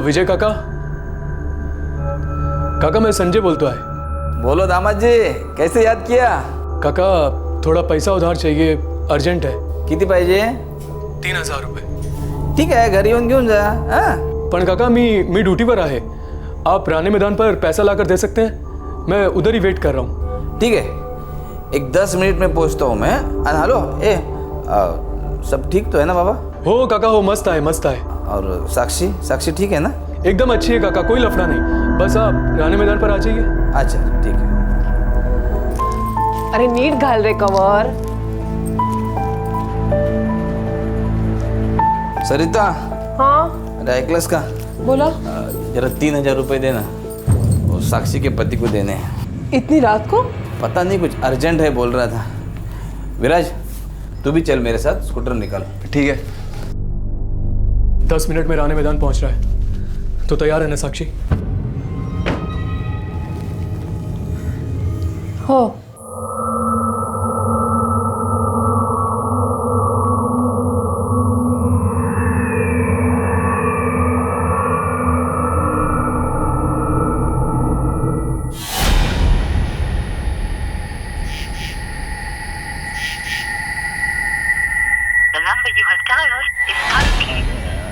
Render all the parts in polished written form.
विजय काका। काका मैं संजय बोलता है। बोलो दामाद जी, कैसे याद किया? काका थोड़ा पैसा उधार चाहिए, अर्जंट है। किती पाहिजे? 3000 रुपये। ठीक आहे, घरी येऊन घेऊन जा। पण काका मी ड्यूटीवर आहे। आप राणे मैदान पर पैसा लाकर दे सकते हैं? मैं उधर ही वेट कर रहा हूँ। ठीक है, एक 10 मिनट में पहुंचता हूँ मैं। हेलो सब ठीक तो है ना बाबा? हो काका हो, मस्त आहे मस्त आहे। और साक्षी ठीक है ना? एकदम अच्छी है काका, कोई लफड़ा नहीं। बस आप राणे मैदान पर आ जाइए। अच्छा ठीक है। अरे नीट घाल रे कवर। सरिता, हाँ अरे ऐकलंस का? बोला। जरा 3000 रुपये देना, वो साक्षी के पति को देने हैं। इतनी रात को? पता नहीं, कुछ अर्जेंट है बोल रहा था। विराज तू भी चल मेरे साथ, स्कूटर निकाल। ठीक है। 10 मिनट में राणे मैदान पहुंच रहा है, तो तैयार है ना साक्षी? हो।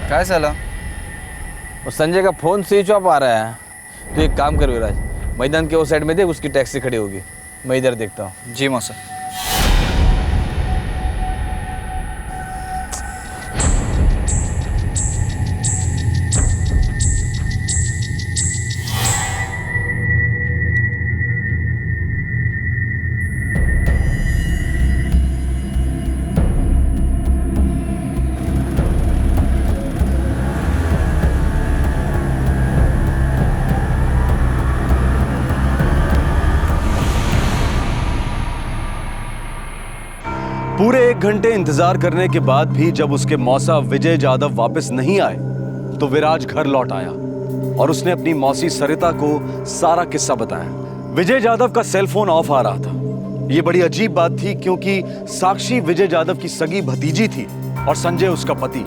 काय झालं? और संजय का फोन स्विच ऑफ आ रहा है। तो एक काम कर विराज, मैदान के उस साइड में देख, उसकी टैक्सी खड़ी होगी, मैं इधर देखता हूँ। जी मौसा। पूरे 1 घंटे इंतजार करने के बाद भी जब उसके मौसा विजय जाधव वापस नहीं आए तो विराज घर लौट आया और उसने अपनी मौसी सरिता को सारा किस्सा बताया। विजय जाधव का सेल फोन ऑफ आ रहा था। यह बड़ी अजीब बात थी क्योंकि साक्षी विजय जाधव की सगी भतीजी थी और संजय उसका पति।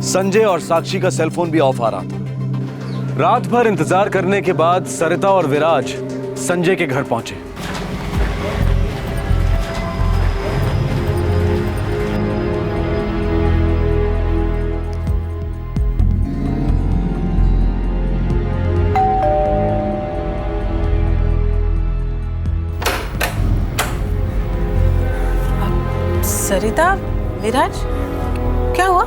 संजय और साक्षी का सेल फोन भी ऑफ आ रहा था। रात भर इंतजार करने के बाद सरिता और विराज संजय के घर पहुंचे। सरिता, विराज, क्या हुआ?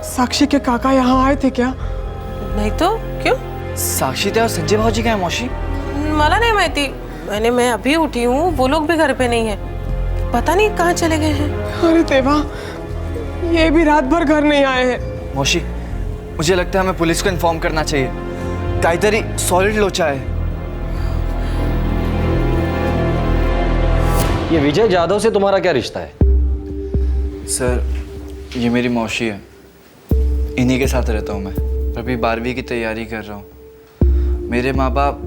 साक्षी के काका यहाँ आए थे क्या? नहीं तो क्यों? साक्षी और संजय भाजी क्या है मौसी? मला नहीं माहिती। मैं अभी उठी हूँ, वो लोग भी घर पे नहीं है। पता नहीं कहाँ चले गए हैं। अरे देवा, ये भी रात भर घर नहीं आए हैं। मौसी, मुझे लगता है हमें पुलिस को इन्फॉर्म करना चाहिए। काहीतरी सॉलिड लोचा है। ये विजय जाधव से तुम्हारा क्या रिश्ता है? सर, ये मेरी मौसी है। इन्हीं के साथ रहता हूँ मैं। अभी 12वीं की तैयारी कर रहा हूँ। मेरे माँ बाप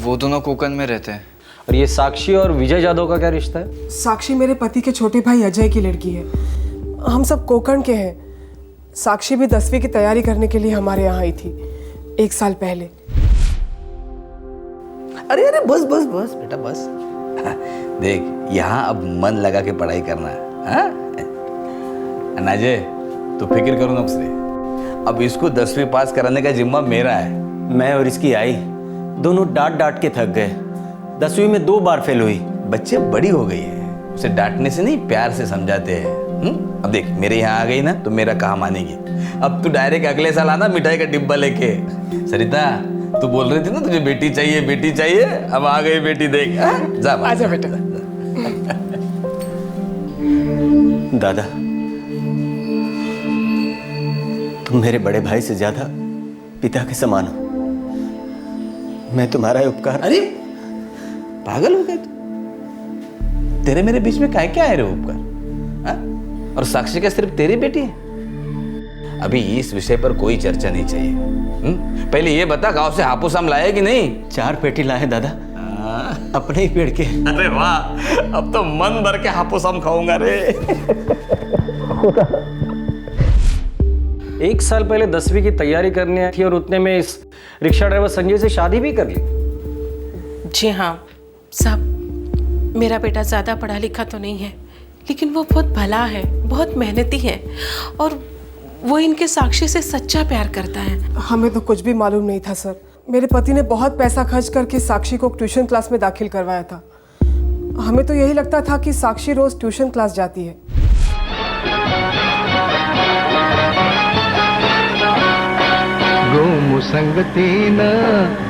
वो दोनों कोकण में रहते हैं। और ये साक्षी और विजय जाधव का क्या रिश्ता है? साक्षी मेरे पति के छोटे भाई अजय की लड़की है। हम सब कोकण के हैं। साक्षी भी 10वीं की तैयारी करने के लिए हमारे यहाँ आई थी 1 साल पहले। अरे अरे बस बस बस बेटा बस। देख, यहाँ अब मन लगा के पढ़ाई करना है। अनाजे, तू फिक्र करो ना उससे। अब इसको 10वीं पास कराने का जिम्मा मेरा है। मैं और इसकी आई दोनों डांट डांट के थक गए। 10वीं में 2 बार फेल हुई। बच्चे बड़ी हो गई है, उसे डांटने से नहीं प्यार से समझाते हैं। अब देख, मेरे यहाँ आ गई ना तो मेरा कहा मानेगी। अब तू डायरेक्ट अगले साल आना मिठाई का डिब्बा लेके। सरिता, तू बोल रही थी ना तुझे बेटी चाहिए, अब आ गई बेटी। देख, जा आजा बेटा। दादा, तुम मेरे बड़े भाई से ज्यादा पिता के समान हो। मैं तुम्हारा उपकार। अरे पागल हो गया तू? तेरे मेरे बीच में क्या क्या है रे उपकार? और साक्षी का सिर्फ तेरी बेटी है? अभी इस विषय पर कोई चर्चा नहीं चाहिए। पहले ये बता, गांव से हापुस आम लाए कि नहीं? 4 पेटी लाए दादा, अपने ही पेड़ के। अरे वाह, अब तो मन भर के हापुस आम खाऊंगा रे। 1 साल पहले 10वीं की तैयारी करने आई थी और उतने में इस रिक्शा ड्राइवर संजय से शादी भी कर ली। जी हाँ साहब, मेरा बेटा ज़्यादा पढ़ा लिखा तो नहीं है, लेकिन वो बहुत भला है, बहुत मेहनती है और वो इनके साक्षी से सच्चा प्यार करता है। हमें तो कुछ भी मालूम नहीं था सर। मेरे पति ने बहुत पैसा खर्च करके साक्षी को ट्यूशन क्लास में दाखिल करवाया था। हमें तो यही लगता था कि साक्षी रोज ट्यूशन क्लास जाती है। गोमुसंगतीन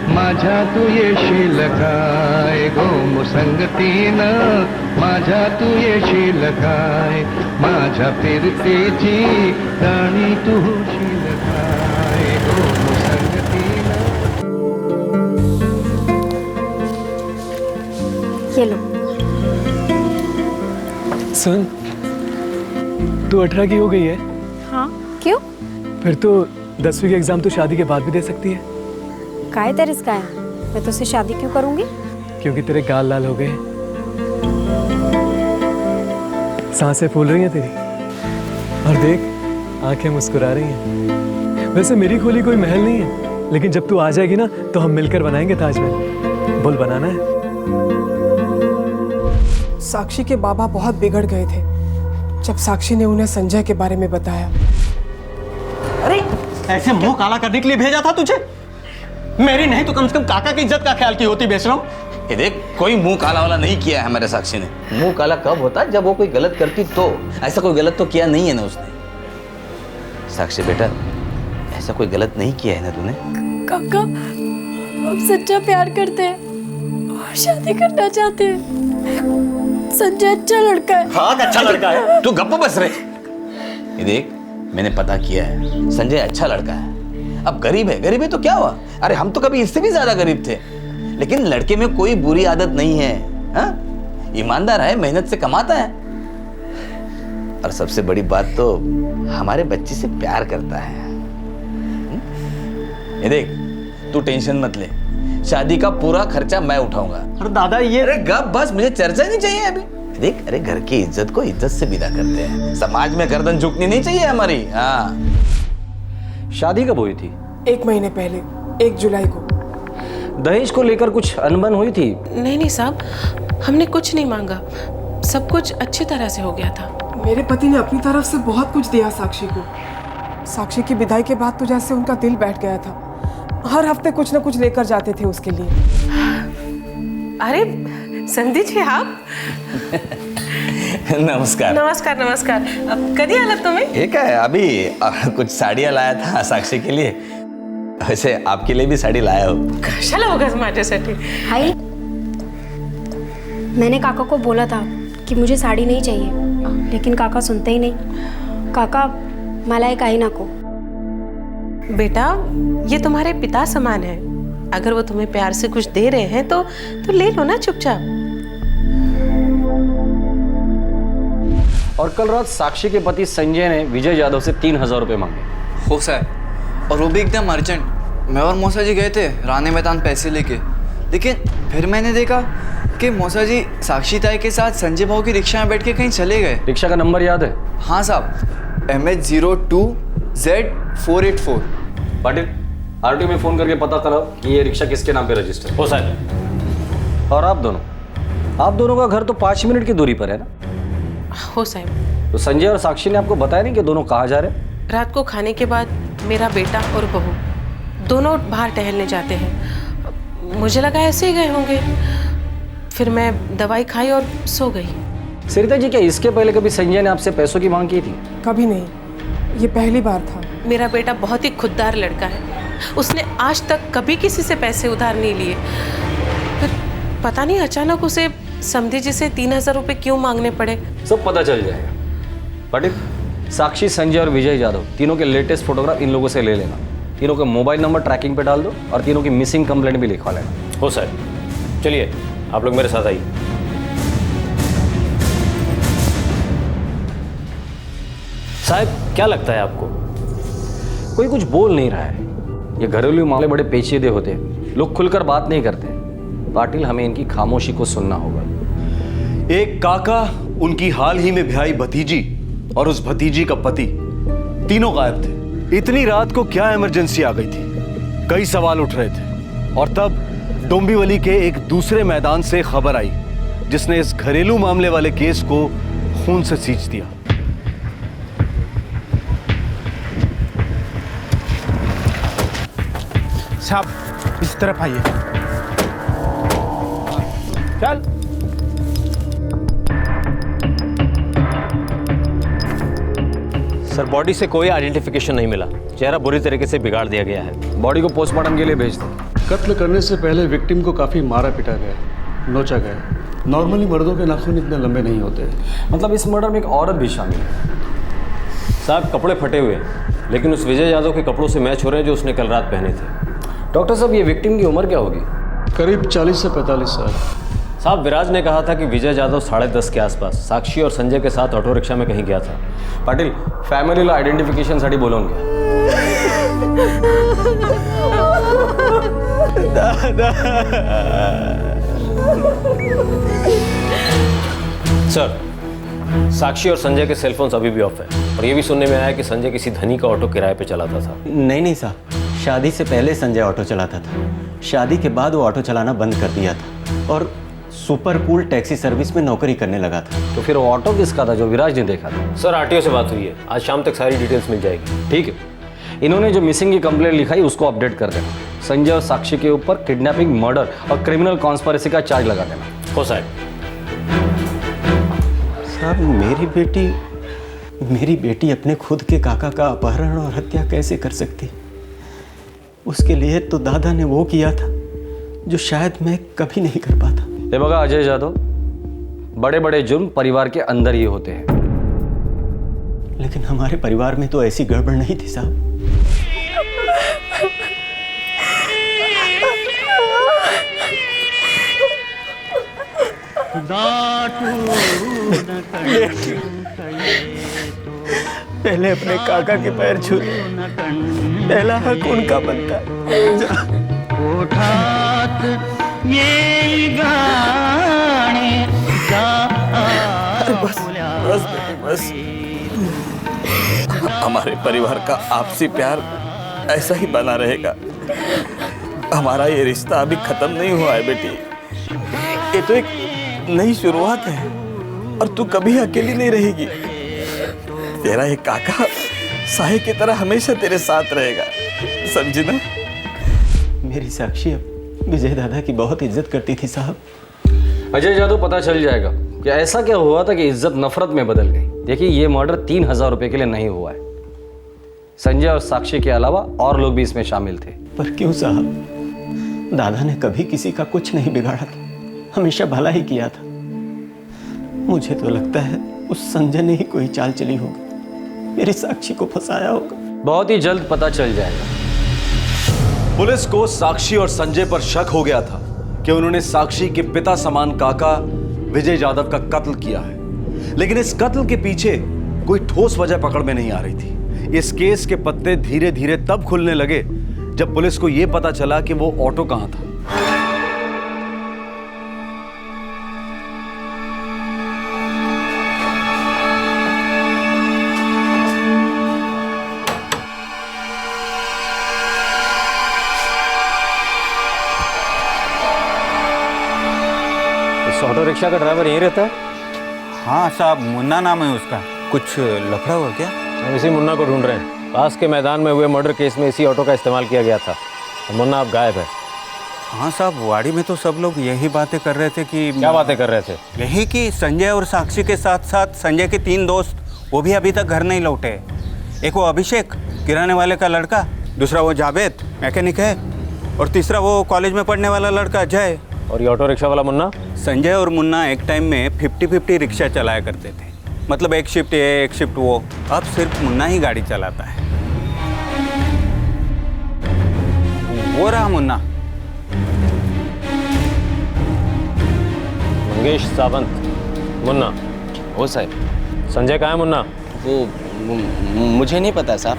माझ्या तू येशील काय, गोमुसंगतीन माझ्या तू येशील काय, माझ्या फिरतेची राणी तू होशील काय, गोमुसंगतीन। ये लो। सुन, तू 18 की हो गई है। हाँ क्यों? फिर तो 10वीं के एग्जाम तो शादी के बाद भी दे सकती है। काय तेरे इसका है, मैं तुझसे शादी क्यों करूंगी? क्योंकि तेरे गाल लाल हो गए, सांसें फूल रही हैं तेरी, और देख आंखें मुस्कुरा रही हैं। वैसे मेरी खोली कोई महल नहीं है, लेकिन जब तू आ जाएगी ना तो हम मिलकर बनाएंगे ताजमहल। बोल बनाना है? साक्षी के बाबा बहुत बिगड़ गए थे जब साक्षी ने उन्हें संजय के बारे में बताया। अरे ऐसे मुंह काला करने के लिए भेजा था तुझे? मेरी नहीं तो कम से कम काका की इज्जत का ख्याल की होती बेशरम। ये देख, कोई मुंह काला वाला नहीं किया है हमारे साक्षी ने। मुंह काला कब होता जब वो कोई गलत करती, तो ऐसा कोई गलत तो किया नहीं है ना उसने। साक्षी बेटा, ऐसा कोई गलत नहीं किया है ना तूने? काका, हम सच्चा प्यार करते हैं और शादी करना चाहते हैं। संजय अच्छा लड़का है। हाँ अच्छा लड़का है। तू गप्प बस रहे। ये देख, मैंने पता किया है, संजय अच्छा लड़का है। अब गरीब है तो क्या हुआ? अरे हम तो कभी इससे भी ज्यादा गरीब थे, लेकिन लड़के में कोई बुरी आदत नहीं है। हाँ? ईमानदार है, मेहनत से कमाता है, और सबसे बड़ी बात तो हमारे बच्चे से प्यार करता है। ये देख, तू टेंशन मत ले, शादी का पूरा खर्चा मैं उठाऊंगा। अरे दादा ये अरे गप बस, मुझे चर्चा नहीं चाहिए अभी। देख, अरे घर की इज्जत को इज्जत से विदा करते हैं, समाज में गर्दन झुकनी नहीं चाहिए हमारी। हाँ। शादी कब हुई थी? 1 महीने पहले, 1 जुलाई को। दहेज को लेकर कुछ अनबन हुई थी? नहीं साहब, हमने कुछ नहीं मांगा, सब कुछ अच्छी तरह से हो गया था। मेरे पति ने अपनी तरफ से बहुत कुछ दिया साक्षी को। साक्षी की विदाई के बाद तो जैसे उनका दिल बैठ गया था। हर हफ्ते कुछ न कुछ लेकर जाते थे उसके लिए। अरे संधि जी आप। नमस्कार। नमस्कार नमस्कार। अब कधी आलात तुम्ही? ये क्या है, अभी कुछ साड़ियाँ लाया था साक्षी के लिए। वैसे आपके लिए भी साड़ी लाया हो। कशाला उगाच माझ्यासाठी? हाय, मैंने काका को बोला था कि मुझे साड़ी नहीं चाहिए, लेकिन काका सुनते ही नहीं। काका, मला एक आई नको। बेटा, ये तुम्हारे पिता समान है, अगर वो तुम्हें प्यार से कुछ दे रहे हैं तो ले लो ना चुपचाप। और कल रात साक्षी के पति संजय ने विजय यादव से 3000 रुपए मांगे। हो सर, और वो भी एकदम अर्जेंट। मैं और मौसा जी गए थे रानी मैदान पैसे लेके, लेकिन फिर मैंने देखा कि मौसा जी साक्षी ताई के साथ संजय भाऊ की रिक्शा में बैठ के कहीं चले गए। रिक्शा का नंबर याद है? हाँ साहब, MH02Z484। पाटिल, आरटीओ में फोन करके पता करो कि ये रिक्शा किसके नाम पे रजिस्टर। हो सर। और आप दोनों का घर तो 5 मिनट की दूरी पर है ना? हो साहब। तो संजय और साक्षी ने आपको बताया नहीं कि दोनों कहाँ जा रहे हैं? रात को खाने के बाद मेरा बेटा और बहू दोनों बाहर टहलने जाते हैं। मुझे लगा ऐसे ही गए होंगे, फिर मैं दवाई खाई और सो गई। सरिता जी, क्या इसके पहले कभी संजय ने आपसे पैसों की मांग की थी? कभी नहीं, ये पहली बार था। मेरा बेटा बहुत ही खुददार लड़का है, उसने आज तक कभी किसी से पैसे उधार नहीं लिए। फिर पता नहीं अचानक उसे समधी जी से 3000 रुपए क्यों मांगने पड़े। सब पता चल जाएगा। पाटिल, साक्षी, संजय और विजय यादव तीनों के लेटेस्ट फोटोग्राफ इन लोगों से ले लेना, तीनों के मोबाइल नंबर ट्रैकिंग पे डाल दो और तीनों की मिसिंग कंप्लेंट भी लिखवा लेना। हो सर। चलिए आप लोग मेरे साथ आइए। साहब, क्या लगता है आपको? कोई कुछ बोल नहीं रहा है। ये घरेलू मामले बड़े पेचीदे होते हैं, लोग खुलकर बात नहीं करते। पाटिल, हमें इनकी खामोशी को सुनना होगा। एक काका, उनकी हाल ही में ब्याही भतीजी और उस भतीजी का पति, तीनों गायब थे। इतनी रात को क्या इमरजेंसी आ गई थी? कई सवाल उठ रहे थे और तब डोंबिवली के एक दूसरे मैदान से खबर आई जिसने इस घरेलू मामले वाले केस को खून से सींच दिया। साहब इस तरफ आइए। चल। सर बॉडी से कोई आइडेंटिफिकेशन नहीं मिला, चेहरा बुरी तरीके से बिगाड़ दिया गया है। बॉडी को पोस्टमार्टम के लिए भेज दें। कत्ल करने से पहले विक्टिम को काफ़ी मारा पिटा गया, नोचा गया। नॉर्मली मर्दों के नाखून इतने लंबे नहीं होते। मतलब इस मर्डर में एक औरत भी शामिल है। साहब कपड़े फटे हुए हैं, लेकिन उस विजय यादव के कपड़ों से मैच हो रहे हैं जो उसने कल रात पहने थे। डॉक्टर साहब ये विक्टिम की उम्र क्या होगी? करीब 40 से 45 साल। साहब विराज ने कहा था कि विजय यादव 10:30 के आसपास साक्षी और संजय के साथ ऑटो रिक्शा में कहीं गया था। पाटिल फॅमिलीला आयडेंटिफिकेशनसाठी बोलवून घ्या। सर साक्षी और संजय के सेलफोन्स अभी भी ऑफ है और ये भी सुनने में आया कि संजय किसी धनी का ऑटो किराए पे चलाता था। नहीं साहब, शादी से पहले संजय ऑटो चलाता था। शादी के बाद वो ऑटो चलाना बंद कर दिया था और सुपर कूल टैक्सी सर्विस में नौकरी करने लगा था। तो फिर वो ऑटो किसका था जो विराज ने देखा था? सर आरटीओ से बात हुई है, आज शाम तक सारी डिटेल्स मिल जाएगी। ठीक है, इन्होंने जो मिसिंग की कंप्लेंट लिखाई उसको अपडेट कर देना। संजय और साक्षी के ऊपर किडनैपिंग, मर्डर और क्रिमिनल कॉन्स्पिरेसी का चार्ज लगा देना। हो साहब। साहब मेरी बेटी अपने खुद के काका का अपहरण और हत्या कैसे कर सकती? उसके लिए तो दादा ने वो किया था जो शायद मैं कभी नहीं कर पाता। ये बघा अजय जादव, बड़े बड़े जुर्म परिवार के अंदर ही होते हैं। लेकिन हमारे परिवार में तो ऐसी गड़बड़ नहीं थी साहब। पहले अपने काका के पैर छू, पहला हक उनका बनता है। बस हमारे परिवार का आपसी प्यार ऐसा ही बना रहेगा। हमारा ये रिश्ता अभी खत्म नहीं हुआ है बेटी। ये तो एक नई शुरुआत है और तू कभी अकेली नहीं रहेगी। तेरा ये काका साहे की तरह हमेशा तेरे साथ रहेगा, समझी ना? मेरी साक्षी विजय दादा की बहुत इज्जत करती थी साहब। अजय जादव, पता चल जाएगा कि ऐसा क्या हुआ था कि इज्जत नफरत में बदल गई। देखिए ये मर्डर 3000 रुपए के लिए नहीं हुआ है। संजय और साक्षी के अलावा और लोग भी इसमें शामिल थे। पर क्यों साहब? दादा ने कभी किसी का कुछ नहीं बिगाड़ा था, हमेशा भला ही किया था। मुझे तो लगता है उस संजय ने ही कोई चाल चली होगी, मेरी साक्षी को फंसाया होगा। बहुत ही जल्द पता चल जाएगा। पुलिस को साक्षी और संजय पर शक हो गया था कि उन्होंने साक्षी के पिता समान काका विजय यादव का कत्ल किया है, लेकिन इस कत्ल के पीछे कोई ठोस वजह पकड़ में नहीं आ रही थी। इस केस के पत्ते धीरे धीरे तब खुलने लगे जब पुलिस को यह पता चला कि वो ऑटो कहां था। ऑटो रिक्शा का ड्राइवर यहीं रहता है? हाँ साहब, मुन्ना नाम है उसका। कुछ लफड़ा हुआ क्या? हम इसी मुन्ना को ढूंढ रहे हैं। पास के मैदान में हुए मर्डर केस में इसी ऑटो का इस्तेमाल किया गया था। तो मुन्ना अब गायब है। हाँ साहब, वाड़ी में तो सब लोग यही बातें कर रहे थे कि क्या बातें कर रहे थे? यही कि संजय और साक्षी के साथ साथ संजय के 3 दोस्त वो भी अभी तक घर नहीं लौटे। एक वो अभिषेक किराने वाले का लड़का, दूसरा वो जावेद मैकेनिक है, और तीसरा वो कॉलेज में पढ़ने वाला लड़का अजय। और ये ऑटो रिक्शा वाला मुन्ना? संजय और मुन्ना एक टाइम में 50-50 रिक्शा चलाया करते थे। मतलब एक शिफ्ट ये एक शिफ्ट वो। अब सिर्फ मुन्ना ही गाड़ी चलाता है। वो रहा मुन्ना। मंगेश सावंत। मुन्ना। वो साहब। संजय कहाँ है मुन्ना? वो मुझे नहीं पता साहब।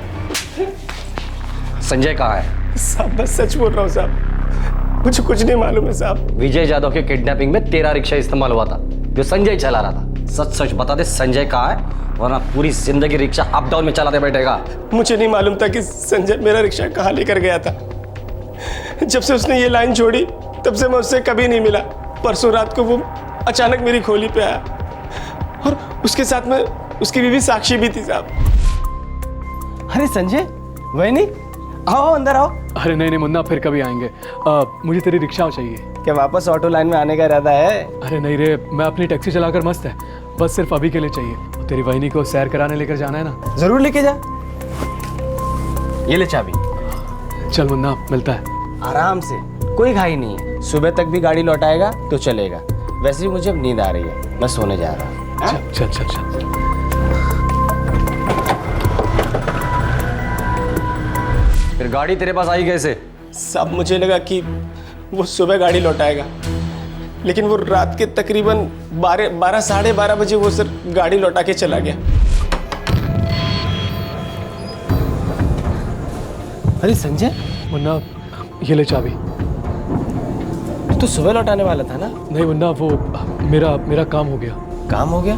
संजय कहाँ है? साहब बस सच बोल रहा हूँ साहब, मुझे कुछ नहीं मालूम है साहब। विजय यादव के किडनैपिंग में तेरा रिक्शा इस्तेमाल हुआ था जो संजय चला रहा था। सच सच बता दे संजय कहाँ है, वरना पूरी जिंदगी रिक्शा अप डाउन में चलाते बैठेगा। मुझे नहीं मालूम था कि संजय मेरा रिक्शा कहाँ लेकर गया था। जब से उसने ये लाइन छोड़ी तब से मैं उससे कभी नहीं मिला। परसों रात को वो अचानक मेरी खोली पे आया और उसके साथ में उसकी बीवी साक्षी भी थी साहब। अरे संजय, वही नहीं, आओ अंदर आओ। अरे नहीं मुन्ना, फिर कभी आएंगे। मुझे तेरी रिक्शा चाहिए। क्या वापस ऑटो लाइन में आने का इरादा है? अरे नहीं रे, मैं अपनी टैक्सी चलाकर मस्त है, बस सिर्फ अभी के लिए चाहिए। और तेरी वहिनी को सैर कराने लेकर जाना है ना। जरूर लेके जा। ये ले चाबी। चल मुन्ना, मिलता है। आराम से, कोई घाई नहीं है। सुबह तक भी गाड़ी लौटाएगा तो चलेगा। वैसे ही मुझे अब नींद आ रही है, मैं सोने जा रहा हूँ। चल चल चल चल। फिर गाड़ी तेरे पास आई कैसे? सब मुझे लगा कि वो सुबह गाड़ी लौटाएगा, लेकिन वो रात के तकरीबन 12 साढ़े 12 बजे वो सर गाड़ी लौटा के चला गया। अरे संजय, मुन्ना ये ले चाबी। तो सुबह लौटाने वाला था ना? नहीं मुन्ना, वो मेरा काम हो गया। काम हो गया?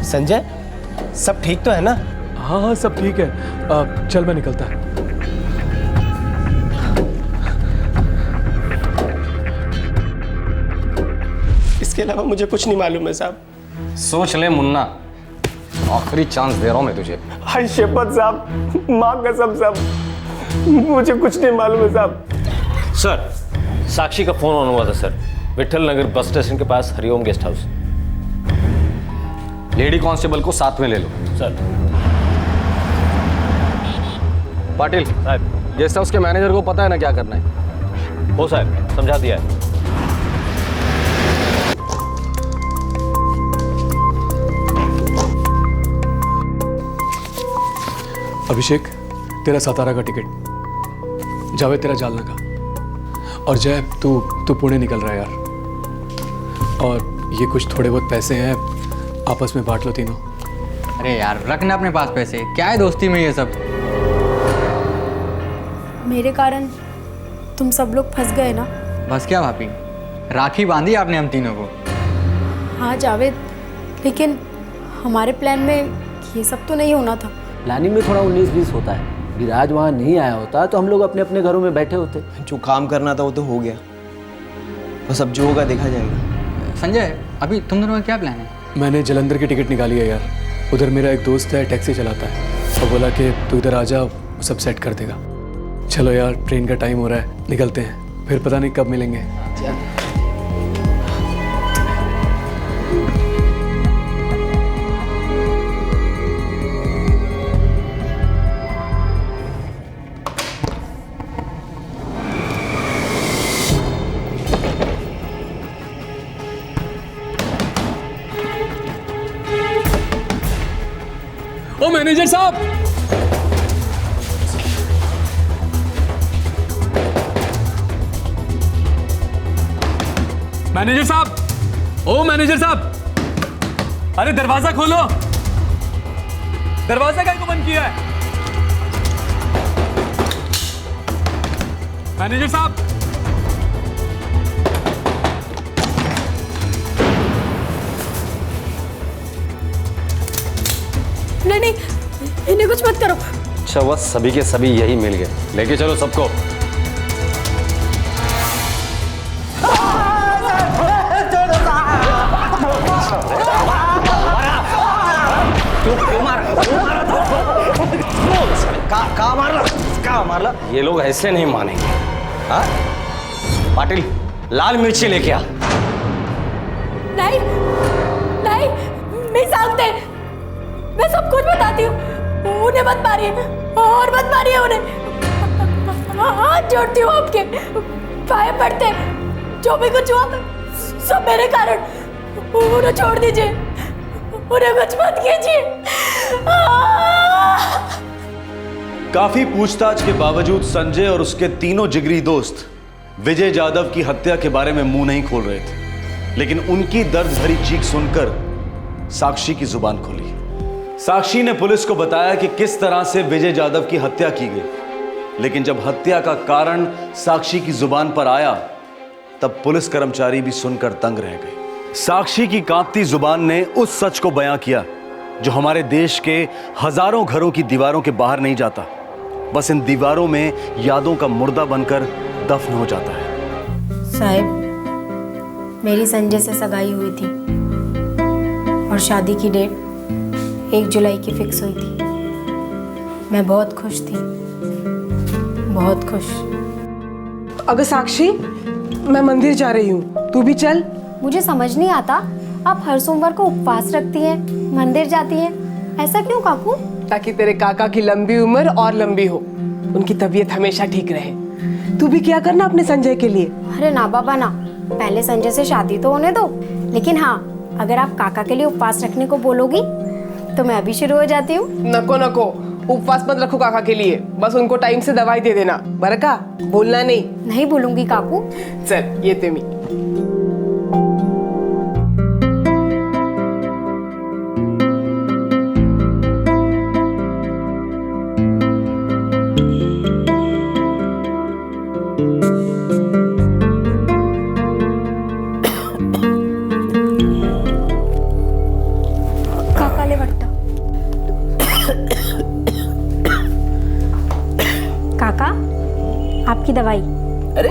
संजय, सब ठीक तो है ना? हाँ सब ठीक है। चल मैं निकलता है। इसके अलावा मुझे कुछ नहीं मालूम है साहब। सोच ले मुन्ना, आखिरी चांस दे रहा हूं मैं तुझे। हाय शपथ साहब, माँ कसम साहब, मुझे कुछ नहीं मालूम है साहब। सर, साक्षी का फोन ऑन हुआ था सर, विठल नगर बस स्टेशन के पास Hariom guest house. Lady constable को साथ में ले लो। सर। पाटिल साहब, गेस्ट हाउस के मैनेजर को पता है ना क्या करना है? हो साहब, समझा दिया है। अभिषेक, तेरा सातारा का टिकट। जावेद तेरा जालना का। और जय, तू पुणे निकल रहा है यार। और ये कुछ थोड़े बहुत पैसे हैं, आपस में बांट लो तीनों। अरे यार, रखना अपने पास पैसे, क्या है दोस्ती में ये सब। मेरे कारण तुम सब लोग फंस गए ना। बस क्या भाभी, राखी बांधी आपने हम तीनों को। हाँ जावेद, लेकिन हमारे प्लान में ये सब तो नहीं होना था। प्लानिंग में थोड़ा 19-20 होता है। विराज वहाँ नहीं आया होता तो हम लोग अपने अपने घरों में बैठे होते। जो काम करना था वो तो हो गया, बस अब जो होगा देखा जाएगा। संजय, अभी तुम दोनों का क्या प्लान है? मैंने जलंधर की टिकट निकाली है यार। उधर मेरा एक दोस्त है, टैक्सी चलाता है, और बोला कि तू इधर आ जा, सब सेट कर देगा। चलो यार, ट्रेन का टाइम हो रहा है, निकलते हैं, फिर पता नहीं कब मिलेंगे। ओ मैनेजर साहब, मैनेजर साहब, ओ मैनेजर साहब, अरे दरवाजा खोलो। दरवाजा क्या को बंद किया है? मैनेजर साहब, नहीं, इन्हें कुछ मत करो। अच्छा, वह सभी के सभी यही मिल गए। लेके चलो सबको। कहाँ मारला? ये लोग ऐसे नहीं मानेंगे। हाँ? पाटिल, लाल मिर्ची लेके आ। नहीं, नहीं जानते, मैं सब कुछ बताती हूँ। उन्हें मत मारिए, और मत मारिए उन्हें। हाथ जोड़ती हूँ आपके, पाए पड़ते, जो भी कुछ हुआ सब मेरे कारण। उन्हें छोड़ दीजिए, उन्हें कुछ मत कीजिए। काफी पूछताछ के बावजूद संजय और उसके तीनों जिगरी दोस्त विजय जाधव की हत्या के बारे में मुंह नहीं खोल रहे थे, लेकिन उनकी दर्द भरी चीख सुनकर साक्षी की जुबान खुली। साक्षी ने पुलिस को बताया कि किस तरह से विजय जाधव की हत्या की गई, लेकिन जब हत्या का कारण साक्षी की जुबान पर आया तब पुलिस कर्मचारी भी सुनकर दंग रह गए। साक्षी की कांपती जुबान ने उस सच को बयां किया जो हमारे देश के हजारों घरों की दीवारों के बाहर नहीं जाता, बस इन दीवारों में यादों का मुर्दा बनकर दफन हो जाता है। साहब, मेरी संजय से सगाई हुई थी और शादी की डेट 1 जुलाई की फिक्स हुई थी। मैं बहुत खुश थी, बहुत खुश। अगर साक्षी, मैं मंदिर जा रही हूँ, तू भी चल। मुझे समझ नहीं आता, आप हर सोमवार को उपवास रखती हैं, मंदिर जाती हैं, ऐसा क्यों काकू? ताकि तेरे काका की लंबी उम्र और लंबी हो, उनकी तबीयत हमेशा ठीक रहे। तू भी क्या करना अपने संजय के लिए। अरे ना बाबा ना, पहले संजय से शादी तो होने दो। लेकिन हाँ, अगर आप काका के लिए उपवास रखने को बोलोगी तो मैं अभी शुरू हो जाती हूँ। नको नको, उपवास मत रखो काका के लिए, बस उनको टाइम से दवाई दे देना। बरका, बोलना नहीं। नहीं बोलूंगी काकू। चल ये तेमी। काका, आपकी दवाई। अरे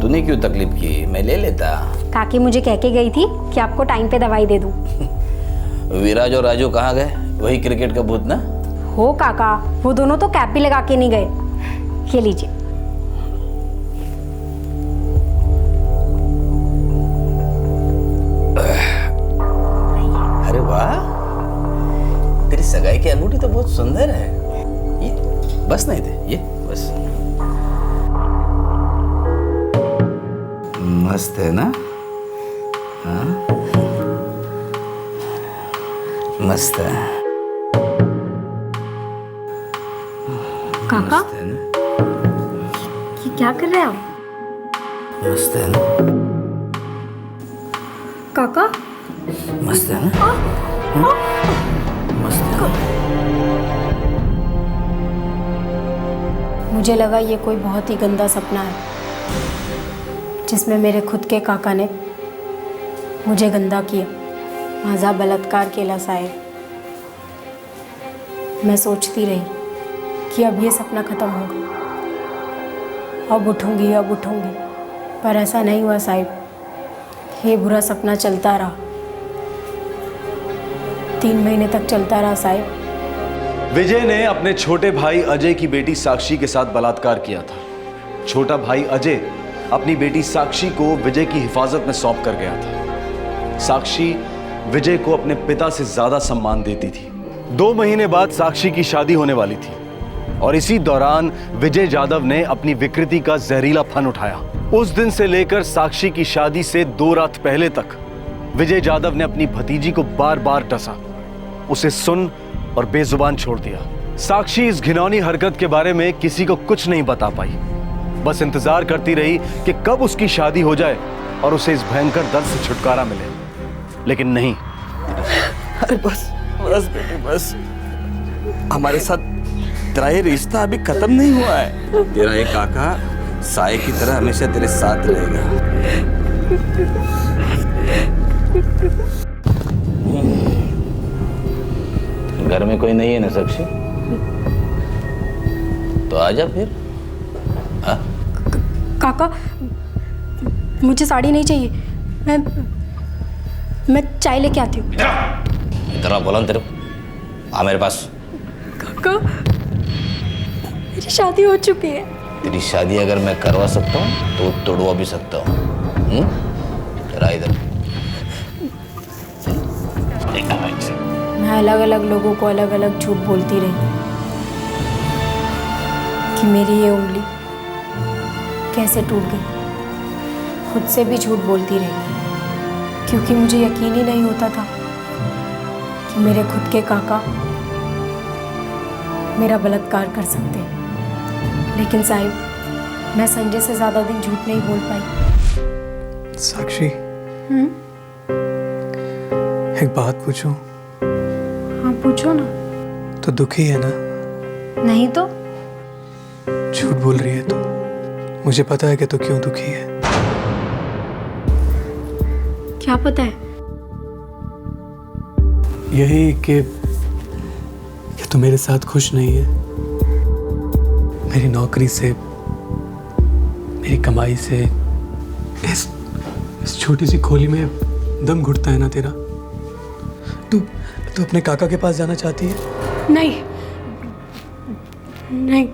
तूने क्यों तकलीफ की, मैं ले लेता। काकी मुझे कह के गई थी कि आपको टाइम पे दवाई दे दूं। विराज और राजू कहाँ गए? वही क्रिकेट का भूत ना? हो काका, वो दोनों तो कैप भी लगा के नहीं गए। ये लीजिए। अरे वाह, तेरी सगाई की अंगूठी तो बहुत सुंदर है। ये बस नहीं थे, ये बस मस्त है ना? हाँ मस्त है काका। मस्त है ना? ये क्या कर रहे हैं आप? मस्त है ना काका? मस्त है ना? मस्त है ना? मुझे लगा ये कोई बहुत ही गंदा सपना है जिसमें मेरे खुद के काका ने मुझे गंदा किया, माझा बलात्कार केला साहेब। मैं सोचती रही कि अब ये सपना खत्म होगा, अब उठूंगी, पर ऐसा नहीं हुआ साहिब। ये बुरा सपना चलता रहा, 3 महीने तक चलता रहा साहिब। विजय ने अपने छोटे भाई अजय की बेटी साक्षी के साथ बलात्कार किया था। छोटा भाई अजय अपनी बेटी साक्षी को विजय की हिफाजत में सौंप कर गया था। साक्षी विजय को अपने पिता से ज्यादा सम्मान देती थी। 2 महीने बाद साक्षी की शादी होने वाली थी और इसी दौरान विजय जाधव ने अपनी विकृति का जहरीला फन उठाया। उस दिन से लेकर साक्षी की शादी से 2 रात पहले तक विजय जाधव ने अपनी भतीजी को बार बार डसा, उसे सुन और बेजुबान छोड़ दिया। साक्षी इस घिनौनी हरकत के बारे में किसी को कुछ नहीं बता पाई, बस इंतजार करती रही कि कब उसकी शादी हो जाए और उसे इस भयंकर दर्द से छुटकारा मिले, लेकिन नहीं। अरे बस बस बेटे बस, हमारे साथ तेरा ये रिश्ता अभी खत्म नहीं हुआ है। तेरा ये काका साए की तरह हमेशा तेरे साथ रहेगा। घर में कोई नहीं है ना साक्षी? तो आजा फिर। काका, मुझे साड़ी नहीं चाहिए, मैं चाय लेके आती हूँ। इतना बोला तेरे को, आ मेरे पास। काका, मेरी शादी हो चुकी है। तेरी शादी अगर मैं करवा सकता हूँ तो तोड़वा भी सकता हूँ। तेरा इधर मैं अलग अलग लोगों को अलग अलग झूठ बोलती रही कि मेरी ये उंगली कैसे टूट गई। खुद से भी झूठ बोलती रही क्योंकि मुझे यकीन ही नहीं होता था कि मेरे खुद के काका मेरा बलात्कार कर सकते हैं। लेकिन साहिब, मैं संजय से ज़्यादा दिन झूठ नहीं बोल पाई। साक्षी, एक बात पूछूं? हाँ पूछो ना। तो दुखी है ना? नहीं तो। झूठ बोल रही है तू। मुझे पता है कि तू क्यों दुखी है। क्या पता है? यही कि तू मेरे साथ खुश नहीं है। मेरी नौकरी से, मेरी कमाई से, इस छोटी सी खोली में दम घुटता है ना तेरा। तू अपने काका के पास जाना चाहती है? नहीं नहीं,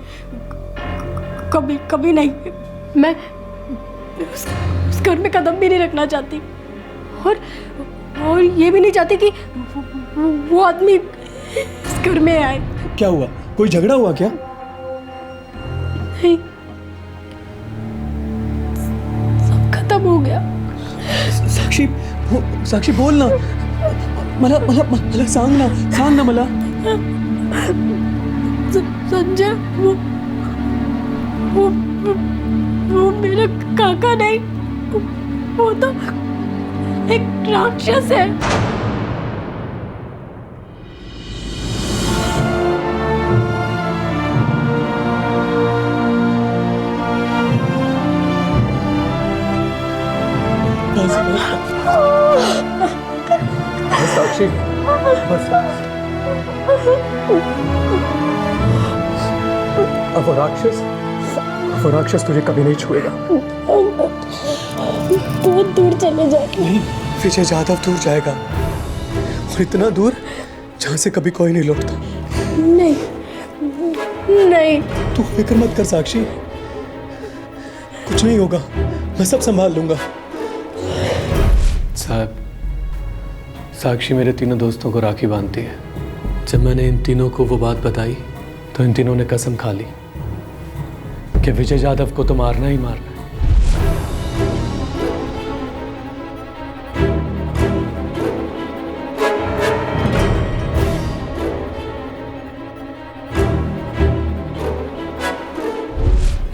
कभी कभी नहीं। मैं उस घर में कदम भी नहीं रखना चाहती, और ये भी नहीं चाहती कि वो आदमी इस घर में आए। क्या हुआ? कोई झगड़ा हुआ क्या? नहीं, सब खत्म हो गया। साक्षी बोल ना। मला सांग ना मला। संजय वो मेरा काका नहीं, वो तो एक राक्षस है। साक्षी बस। अब वो राक्षस तुझे कभी नहीं छुएगा। बहुत दूर चले जाएंगे। नहीं, विजय जादव दूर जाएगा, और इतना दूर जहां से कभी कोई नहीं लौटता। नहीं नहीं, तू फिक्र मत कर साक्षी, कुछ नहीं होगा, मैं सब संभाल लूंगा। साहब, साक्षी मेरे तीनों दोस्तों को राखी बांधती है। जब मैंने इन तीनों को वो बात बताई तो इन तीनों ने कसम खा ली कि विजय जादव को तो मारना ही मारना है।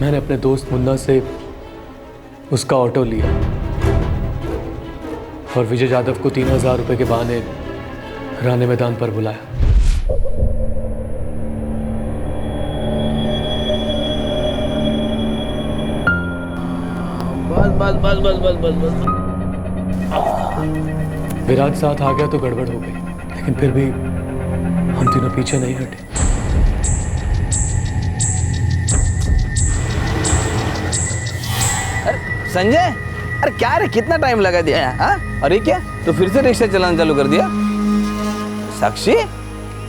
मैंने अपने दोस्त मुन्ना से उसका ऑटो लिया और विजय जादव को 3000 रुपए के बहाने राणे मैदान पर बुलाया। बस। विराज साथ आ गया तो गड़बड़ हो गई, लेकिन फिर भी हम तीनों पीछे नहीं हटे। संजय, अरे क्या रे, कितना टाइम लगा दिया है? हाँ? और ये क्या, तो फिर से रिक्शा चलाना चालू कर दिया? साक्षी,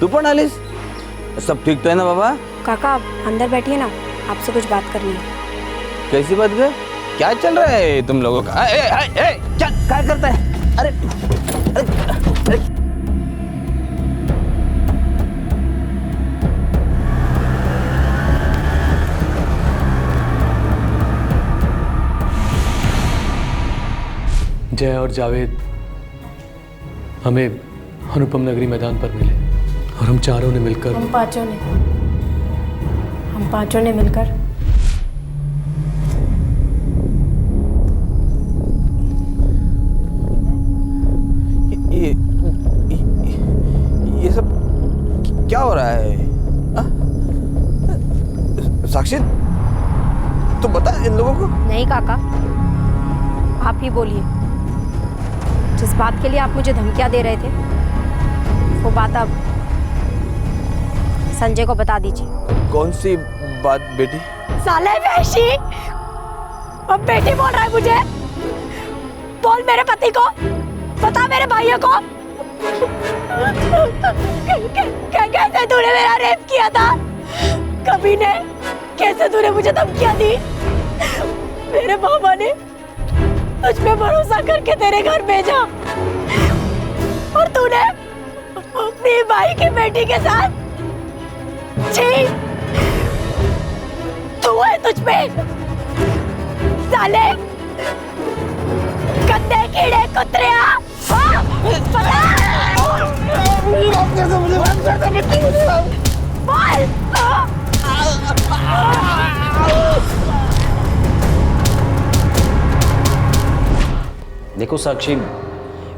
तू पण आलीस? सब ठीक तो है ना बाबा? काका आप अंदर बैठिए ना, आपसे कुछ बात करनी है। कैसी बात है? क्या चल रहा है तुम लोगों का? क्या करता है? अरे, अरे, अरे। जय और जावेद हमें अनुपम नगरी मैदान पर मिले और हम चारों ने मिलकर हम पांचों ने मिलकर ये सब क्या हो रहा है? साक्षी, तो बता इन लोगों को। नहीं काका, आप ही बोलिए। जिस बात के लिए आप मुझे धमकियां दे रहे थे, वो बात अब संजय को बता दीजिए। कौन सी बात बेटी? साले वैशी, अब बेटी बोल रहा है मुझे। बोल मेरे पति को, बता मेरे भाइयों को। कैसे तूने मेरा रेप किया था? कभी ने, कैसे तूने मुझे धमकियां दी? मेरे बाबा ने तुझ पे भरोसा करके तेरे घर भेजा, और तूने अपनी भाई की बेटी के साथ छी, तू है तुझ पे साले गंदे कीड़े कुतरिया। देखो साक्षी,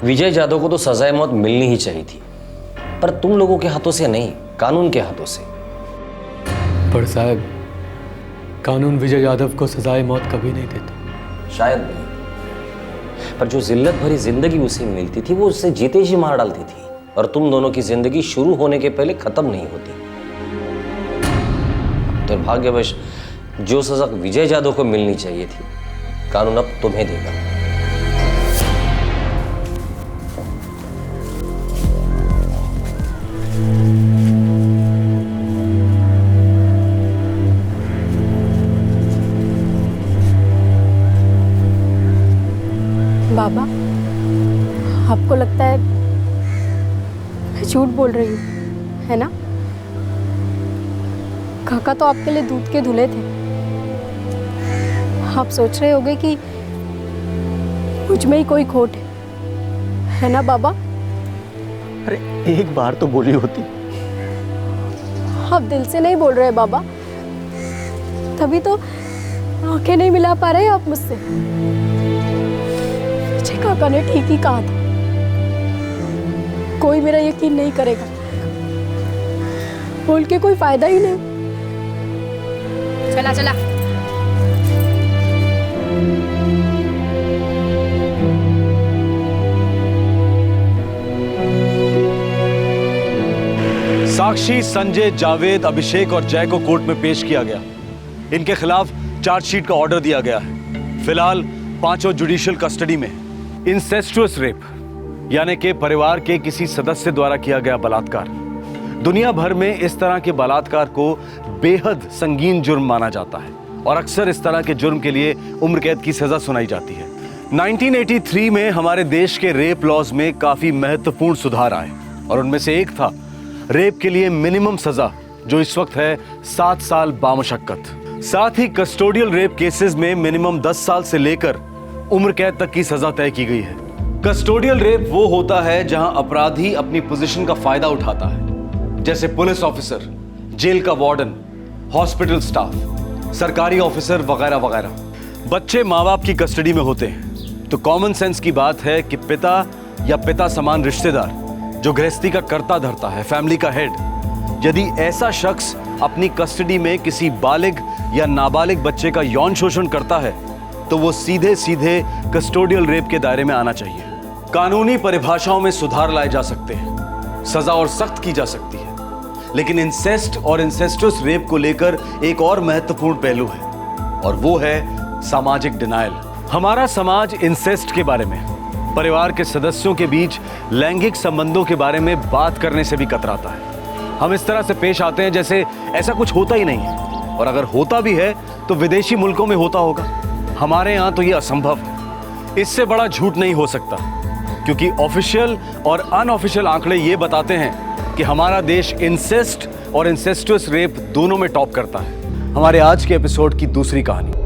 विजय जादव को तो सजाए मौत मिलनी ही चाहिए थी, पर तुम लोगों के हाथों से नहीं, कानून के हाथों से। पर साहब, कानून विजय यादव को सजाए मौत कभी नहीं देता। शायद नहीं, पर जो जिल्लत भरी जिंदगी उसे मिलती थी वो उससे जीते ही मार डालती थी, और तुम दोनों की जिंदगी शुरू होने के पहले खत्म नहीं होती। दुर्भाग्यवश जो सजा विजय यादव को मिलनी चाहिए थी, कानून अब तुम्हें देगा। बाबा, आपको लगता है मैं झूठ बोल रही हूँ, है ना? काका तो आपके लिए दूध के धुले थे। आप सोच रहे होंगे कि मुझ में ही कोई खोट है ना बाबा? अरे एक बार तो बोली होती। आप दिल से नहीं बोल रहे बाबा, तभी तो आंखें नहीं मिला पा रहे आप मुझसे। विजय काका ने ठीक ही कहा था, कोई मेरा यकीन नहीं करेगा, बोल के कोई फायदा ही नहीं। चला चला। साक्षी संजय, जावेद, अभिषेक और जय को कोर्ट में पेश किया गया। इनके खिलाफ चार्जशीट का ऑर्डर दिया गया है। फिलहाल पांचों जुडिशियल कस्टडी में। इंसेस्टुअस रेप यानी कि परिवार के किसी सदस्य द्वारा किया गया बलात्कार। दुनिया भर में इस तरह के बलात्कार को बेहद संगीन जुर्म माना जाता है और अक्सर इस तरह के जुर्म के लिए उम्र कैद की सजा सुनाई जाती है। 1983 में हमारे देश के रेप लॉज में काफी महत्वपूर्ण सुधार आए और उनमें से एक था रेप के लिए मिनिमम सजा, जो इस वक्त है 7 साल बामशक्कत। साथ ही कस्टोडियल रेप केसेस में मिनिमम 10 साल से लेकर उम्र कैद तक की सजा तय की गई है। कस्टोडियल रेप वो होता है जहां अपराधी अपनी पोजीशन का फायदा उठाता है, जैसे पुलिस ऑफिसर, जेल का वार्डन, हॉस्पिटल स्टाफ, सरकारी ऑफिसर वगैरह वगैरह। बच्चे माँ बाप की कस्टडी में होते हैं तो कॉमन सेंस की बात है कि पिता या पिता समान रिश्तेदार जो गृहस्थी का कर्ता धरता है, फैमिली का हेड, यदि ऐसा शख्स अपनी कस्टडी में किसी बालिग या नाबालिग बच्चे का यौन शोषण करता है तो वो सीधे सीधे कस्टोडियल रेप के दायरे में आना चाहिए। कानूनी परिभाषाओं में सुधार लाए जा सकते हैं, सजा और सख्त की जा सकती है, लेकिन इंसेस्ट और इंसेस्टुअस रेप को लेकर एक और महत्वपूर्ण पहलू है और वो है सामाजिक डिनायल। हमारा समाज इंसेस्ट के बारे में, परिवार के सदस्यों के बीच लैंगिक संबंधों के बारे में बात करने से भी कतराता है। हम इस तरह से पेश आते हैं जैसे ऐसा कुछ होता ही नहीं है, और अगर होता भी है तो विदेशी मुल्कों में होता होगा। हमारे यहाँ तो ये असंभव है। इससे बड़ा झूठ नहीं हो सकता, क्योंकि ऑफिशियल और अनऑफिशियल आंकड़े ये बताते हैं कि हमारा देश इंसेस्ट और इंसेस्टुअस रेप दोनों में टॉप करता है। हमारे आज के एपिसोड की दूसरी कहानी।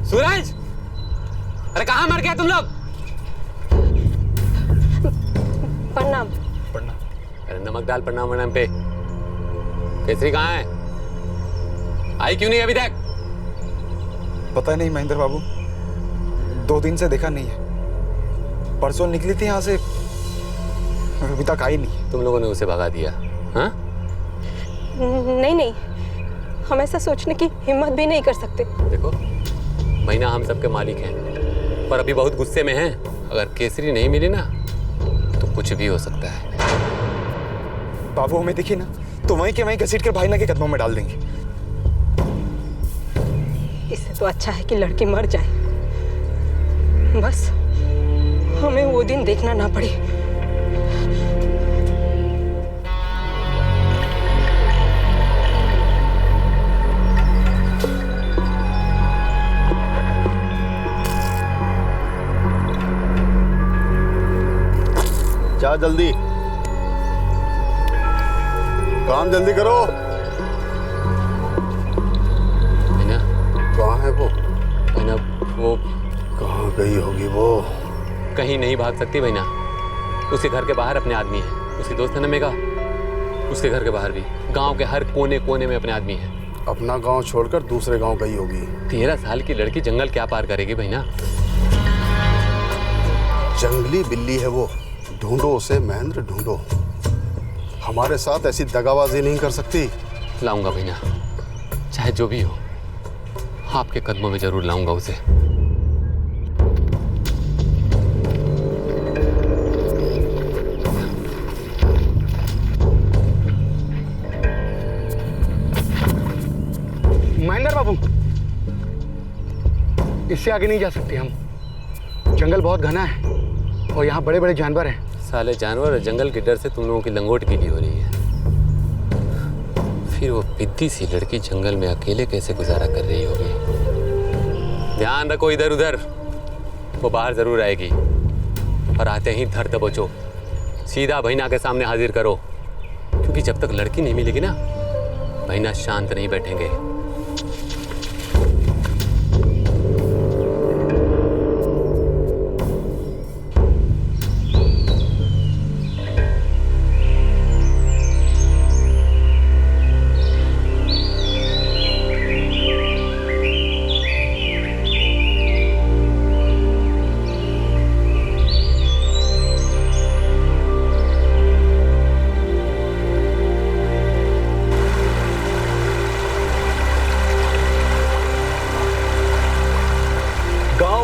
सूरज, अरे कहाँ मर गया तुम लोग? प्रणाम। प्रणाम? अरे नमक डाल प्रणाम प्रणाम पे। केसरी कहाँ है? आई क्यों नहीं अभी तक? पता नहीं महेंद्र बाबू, 2 दिन से देखा नहीं है। परसों निकली थी यहाँ से, अभी तक आई नहीं। तुम लोगों ने उसे भगा दिया? हाँ? नहीं नहीं, हम ऐसा सोचने की हिम्मत भी नहीं कर सकते। देखो महीना हम सबके मालिक हैं, पर अभी बहुत गुस्से में हैं। अगर केसरी नहीं मिली ना तो कुछ भी हो सकता है। बाबू हमें दिखी ना तो वहीं के वहीं घसीट कर भाईना के कदमों में डाल देंगे। इससे तो अच्छा है कि लड़की मर जाए, बस हमें वो दिन देखना ना पड़े। जा जल्दी, काम जल्दी करो। मीना कहाँ है वो? मीना वो कहाँ गई होगी वो? कहीं नहीं भाग सकती मीना। उसके घर के बाहर अपने आदमी है। उसकी दोस्त है ना मेघा, उसके घर के बाहर भी गांव के हर कोने कोने में अपने आदमी है। अपना गांव छोड़कर दूसरे गांव गई होगी। 13 साल की लड़की जंगल क्या पार करेगी भैया? जंगली बिल्ली है वो, ढूंढो उसे महेंद्र, ढूंढो। हमारे साथ ऐसी दगाबाजी नहीं कर सकती। लाऊंगा भैया, चाहे जो भी हो, आपके कदमों में जरूर लाऊंगा उसे। महेंद्र बाबू, इससे आगे नहीं जा सकते हम। जंगल बहुत घना है और यहाँ बड़े बड़े जानवर हैं। साले जानवर और जंगल के डर से तुम लोगों की लंगोट गीली हो रही है। फिर वो पिद्दी सी लड़की जंगल में अकेले कैसे गुजारा कर रही होगी। ध्यान रखो इधर उधर, वो बाहर जरूर आएगी। और आते ही धर दबोचो, सीधा भैना के सामने हाजिर करो, क्योंकि जब तक लड़की नहीं मिलेगी ना, भैना शांत नहीं बैठेंगे।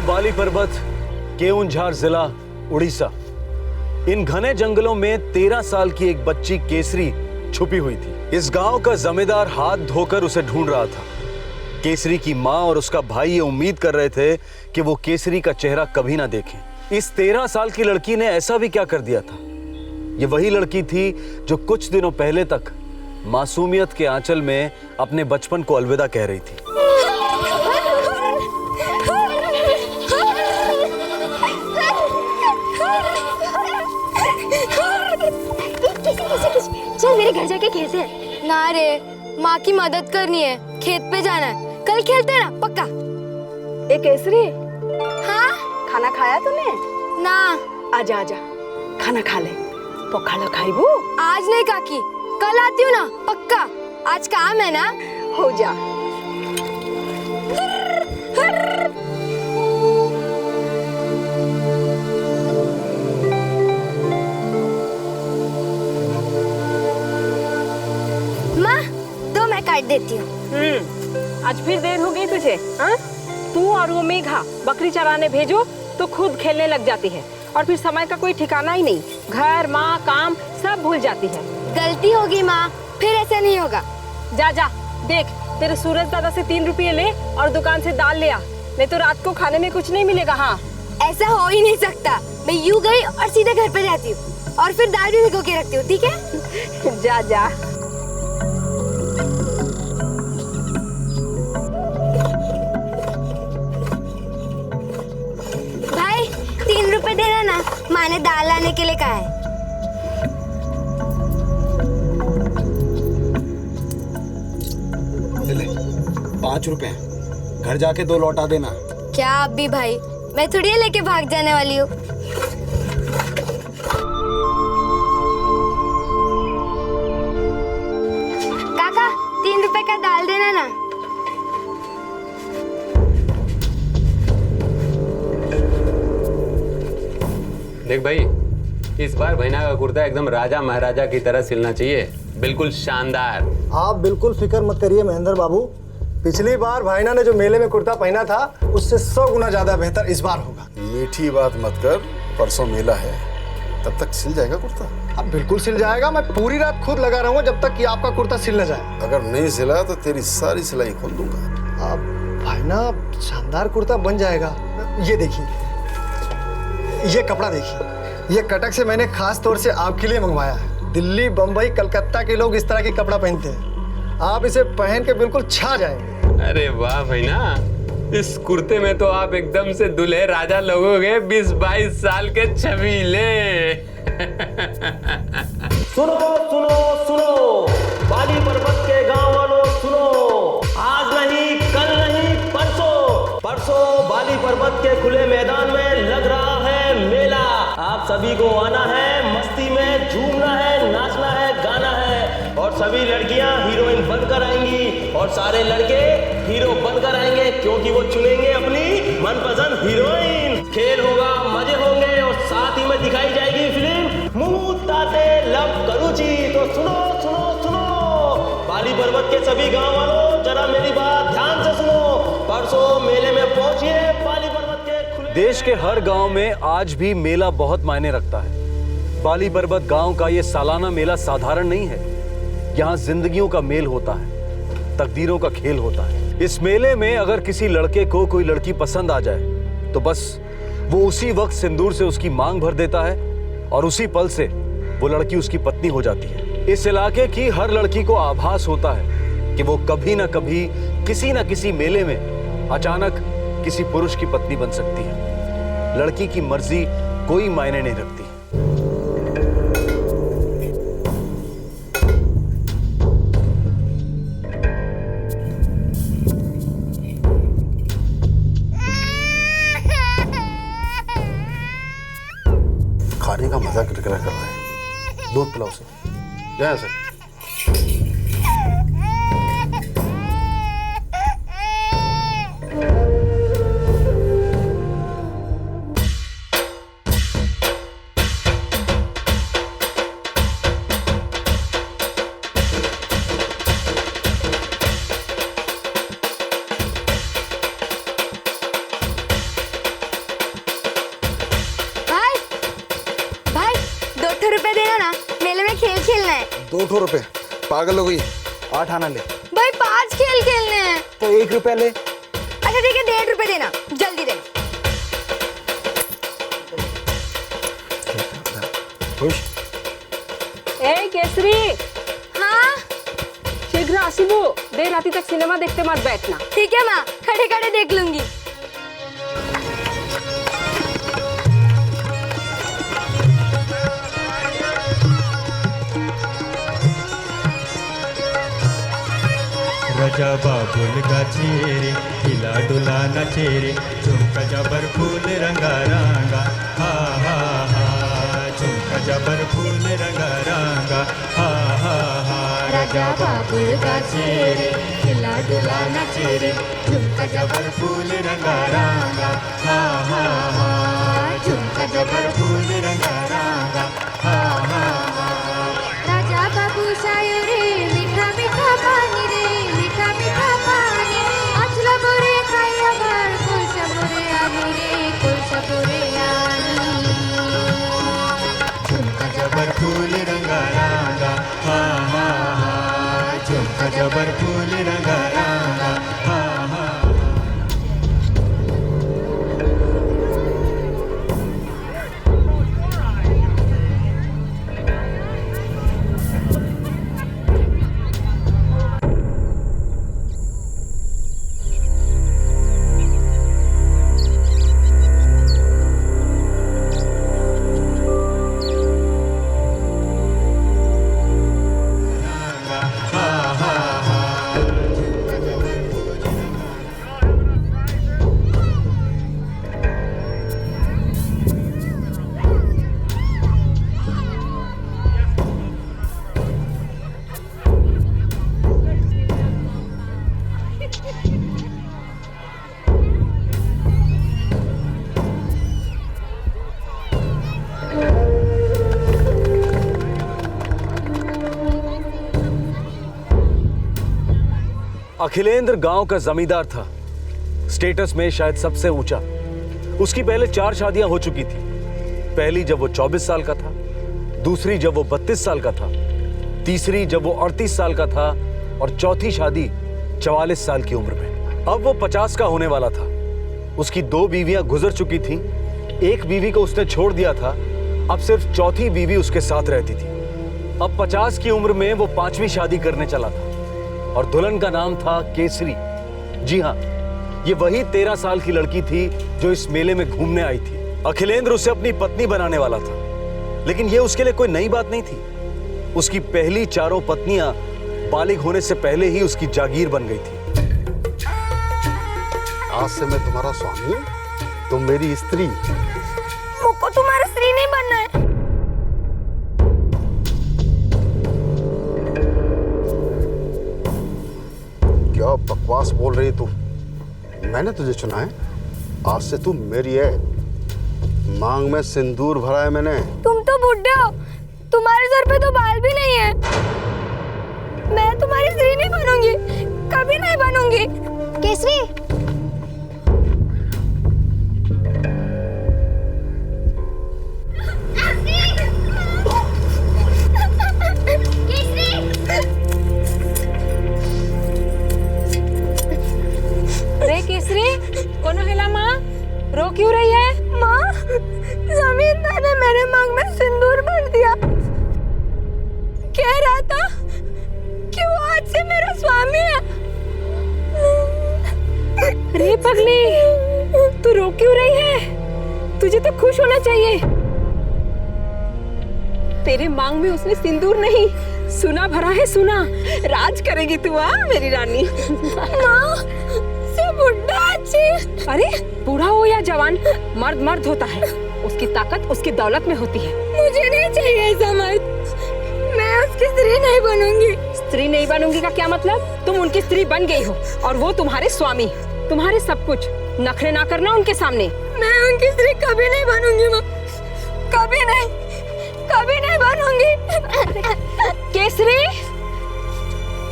बाली पर्वत, केऊंझार जिला, उड़ीसा। इन घने जंगलों में 13 साल की एक बच्ची केसरी छुपी हुई थी। इस गांव का जमींदार हाथ धोकर उसे ढूंढ रहा था। केसरी की मां और उसका भाई ये उम्मीद कर रहे थे कि वो केसरी का चेहरा कभी ना देखें। इस 13 साल की लड़की ने ऐसा भी क्या कर दिया था? ये वही लड़की थी जो कुछ दिनों पहले तक मासूमियत के आंचल में अपने बचपन को अलविदा कह रही थी। चल मेरे घर जाके खेलते हैं। ना रे, माँ की मदद करनी है, खेत पे जाना है। कल खेलते हैं ना, पक्का। ए केसरी, हाँ खाना खाया तूने? ना। आजा आजा, खाना खा ले। पखाला खाइबू? आज नहीं काकी, कल आती हूँ ना, पक्का। आज काम है ना। हो जा। माँ, दो मैं काट देती हूँ। आज फिर देर हो गई तुझे? हाँ? तू और वो मेघा बकरी चराने भेजो तो खुद खेलने लग जाती है, और फिर समय का कोई ठिकाना ही नहीं। घर, माँ, काम सब भूल जाती है। गलती होगी माँ, फिर ऐसा नहीं होगा। जा जा, देख तेरे सूरज दादा से 3 रुपये ले और दुकान से दाल ले आ, नहीं तो रात को खाने में कुछ नहीं मिलेगा। हाँ, ऐसा हो ही नहीं सकता। मैं यूं गई और सीधे घर पे जाती हूँ और फिर दाल भी भिगो के रखती हूँ, ठीक है? जा जा। भाई 3 रुपए देना ना, माँ ने दाल लाने के लिए कहा है। ले 5 रुपए, घर जाके 2 लौटा देना। क्या आप भी भाई, मैं थोड़ी लेके भाग जाने वाली हूँ। काका 3 रुपए का दाल देना ना। देख भाई, इस बार भैना का कुर्ता एकदम राजा महाराजा की तरह सिलना चाहिए, बिल्कुल शानदार। आप बिल्कुल फिक्र मत करिए महेंद्र बाबू, पिछली बार भाईना ने जो मेले में कुर्ता पहना था उससे 100 गुना ज्यादा बेहतर इस बार होगा। मीठी बात मत कर, परसों मेला है, तब तक सिल जाएगा कुर्ता। अब बिल्कुल सिल जाएगा, मैं पूरी रात खुद लगा रहूंगा जब तक कि आपका कुर्ता सिल न जाए। अगर नहीं सिला तो तेरी सारी सिलाई खोल दूंगा। आप भाईना शानदार कुर्ता बन जाएगा। ये देखिए, ये कपड़ा देखिए, ये कटक से मैंने खास तौर से आपके लिए मंगवाया है। दिल्ली, बम्बई, कलकत्ता के लोग इस तरह के कपड़ा पहनते हैं, आप इसे पहन के बिल्कुल छा जाएंगे। अरे वाह भैना, इस कुर्ते में तो आप एकदम से दूल्हे राजा लगोगे, 20-22 साल के छबीले। सुनो सुनो सुनो, बाली पर्वत के गांव वालों सुनो, आज नहीं, कल नहीं, परसों परसों बाली पर्वत के खुले मैदान में लग रहा है मेला। आप सभी को आना है, मस्ती में झूमना है, नाचना है, गाना है, और सभी लड़कियां हीरोइन बनकर आएंगी और सारे लड़के हीरो बनकर आएंगे, क्योंकि वो चुनेंगे अपनी मनपसंद हीरोइन। खेल होगा, मजे होंगे और साथ ही में दिखाई जाएगी फिल्म मुंह ताते लब करूची। तो सुनो सुनो सुनो, बाली पर्वत के सभी गांव वालों जरा मेरी बात ध्यान से सुनो। परसों मेले में पहुंचिए बाली पर्वत के खुले। देश के हर गांव में आज भी मेला बहुत मायने रखता है। बाली पर्वत गांव का ये सालाना मेला साधारण नहीं है। यहाँ जिंदगियों का मेल होता है, तकदीरों का खेल होता है। इस मेले में अगर किसी लड़के को कोई लड़की पसंद आ जाए तो बस वो उसी वक्त सिंदूर से उसकी मांग भर देता है और उसी पल से वो लड़की उसकी पत्नी हो जाती है। इस इलाके की हर लड़की को आभास होता है कि वो कभी ना कभी किसी ना किसी मेले में अचानक किसी पुरुष की पत्नी बन सकती है। लड़की की मर्जी कोई मायने नहीं रखती। खाने का मजा किरकिरा कर रहा है, दूध पिलाओ से, जय से। ₹2 पागल हो गई, 8 आना ले। भाई 5 खेल खेलने हैं तो ₹1 ले। अच्छा ठीक है, ₹1.5 देना, जल्दी देना। खुश? ए केसरी, हाँ शीघ्र आसिबू, देर राती तक सिनेमा देखते मत बैठना। ठीक है माँ, खड़े खड़े देख लूंगी। रजा बाबुल गाछी रे, हिला डुला नाचे रे, झुमका जबर फूल रंगा रंगा, हा हा हा, झुमका जबर फूल रंगा रंगा, हा हा हा। रजा बाबुल गाछी रे, हिला डुला नाचे रे, झुमका जबर फूल रंगा रंगा, हा हा हा, झुमका जबर फूल रंगा रंगा, हा हा हा। राजा बाबू सायो रे, मीठा मीठा पानी रे, मीठा मीठा पानी, अचला बोरे खाया भर, कुलसा बोरे आनी रे, कुलसा बोरे आनी। झुमका जबर फूल रंगा रंगा, हा हा हा, झुमका जबर फूल रंगा रंगा, हा हा। अखिलेंद्र गांव का जमींदार था, स्टेटस में शायद सबसे ऊंचा। उसकी पहले 4 शादियां हो चुकी थी। पहली जब वो 24 साल का था, दूसरी जब वो 32 साल का था, तीसरी जब वो 38 साल का था और चौथी शादी 44 साल की उम्र में। अब वो 50 का होने वाला था। उसकी 2 बीवियां गुजर चुकी थीं। एक बीवी को उसने छोड़ दिया था, अब सिर्फ चौथी बीवी उसके साथ रहती थी। अब 50 की उम्र में वो 5वीं शादी करने चला था और दुल्हन का नाम था केसरी। जी हाँ, ये वही 13 साल की लड़की थी जो इस मेले में घूमने आई थी। अखिलेंद्र उसे अपनी पत्नी बनाने वाला था, लेकिन ये उसके लिए कोई नई बात नहीं थी। उसकी पहली 4 पत्नियां बालिग होने से पहले ही उसकी जागीर बन गई थी। आज से मैं तुम्हारा स्वामी, तुम मेरी स्त्री। मुझको तुम्हारा स्त्री नहीं बनना है। क्या बकवास बोल रही तू? मैंने तुझे चुना है, आज से तू मेरी है। मांग में सिंदूर भरा है मैंने। तुम तो बुढ़े हो, तुम्हारे सर पे तो बाल भी नहीं है। मैं तुम्हारी स्त्री नहीं बनूंगी, कभी नहीं बनूंगी। केसरी, रे केसरी, कौन हेला माँ? रो क्यों रही है? माँ, जमींदार ने मेरे मांग में सिंदूर भर दिया। कह रहा था कि वो आज से मेरा स्वामी है। रे पगली, तू रो क्यों रही है? तुझे तो खुश होना चाहिए। तेरे मांग में उसने सिंदूर नहीं, सुना भरा है। सुना, राज करेगी तू, मेरी रानी। माँ, से बुढ़ा अच्छी। अरे बूढ़ा हो या जवान, मर्द मर्द होता है। उसकी ताकत उसकी दौलत में होती है। मुझे नहीं चाहिए ऐसा मर्द। मैं उसकी स्त्री नहीं बनूंगी। स्त्री नहीं बनूंगी का क्या मतलब? तुम उनकी स्त्री बन गई हो और वो तुम्हारे स्वामी, तुम्हारे सब कुछ। नखरे ना करना उनके सामने। मैं उनकी स्त्री कभी नहीं बनूंगी माँ, कभी नहीं, कभी नहीं बनूंगी। केसरी,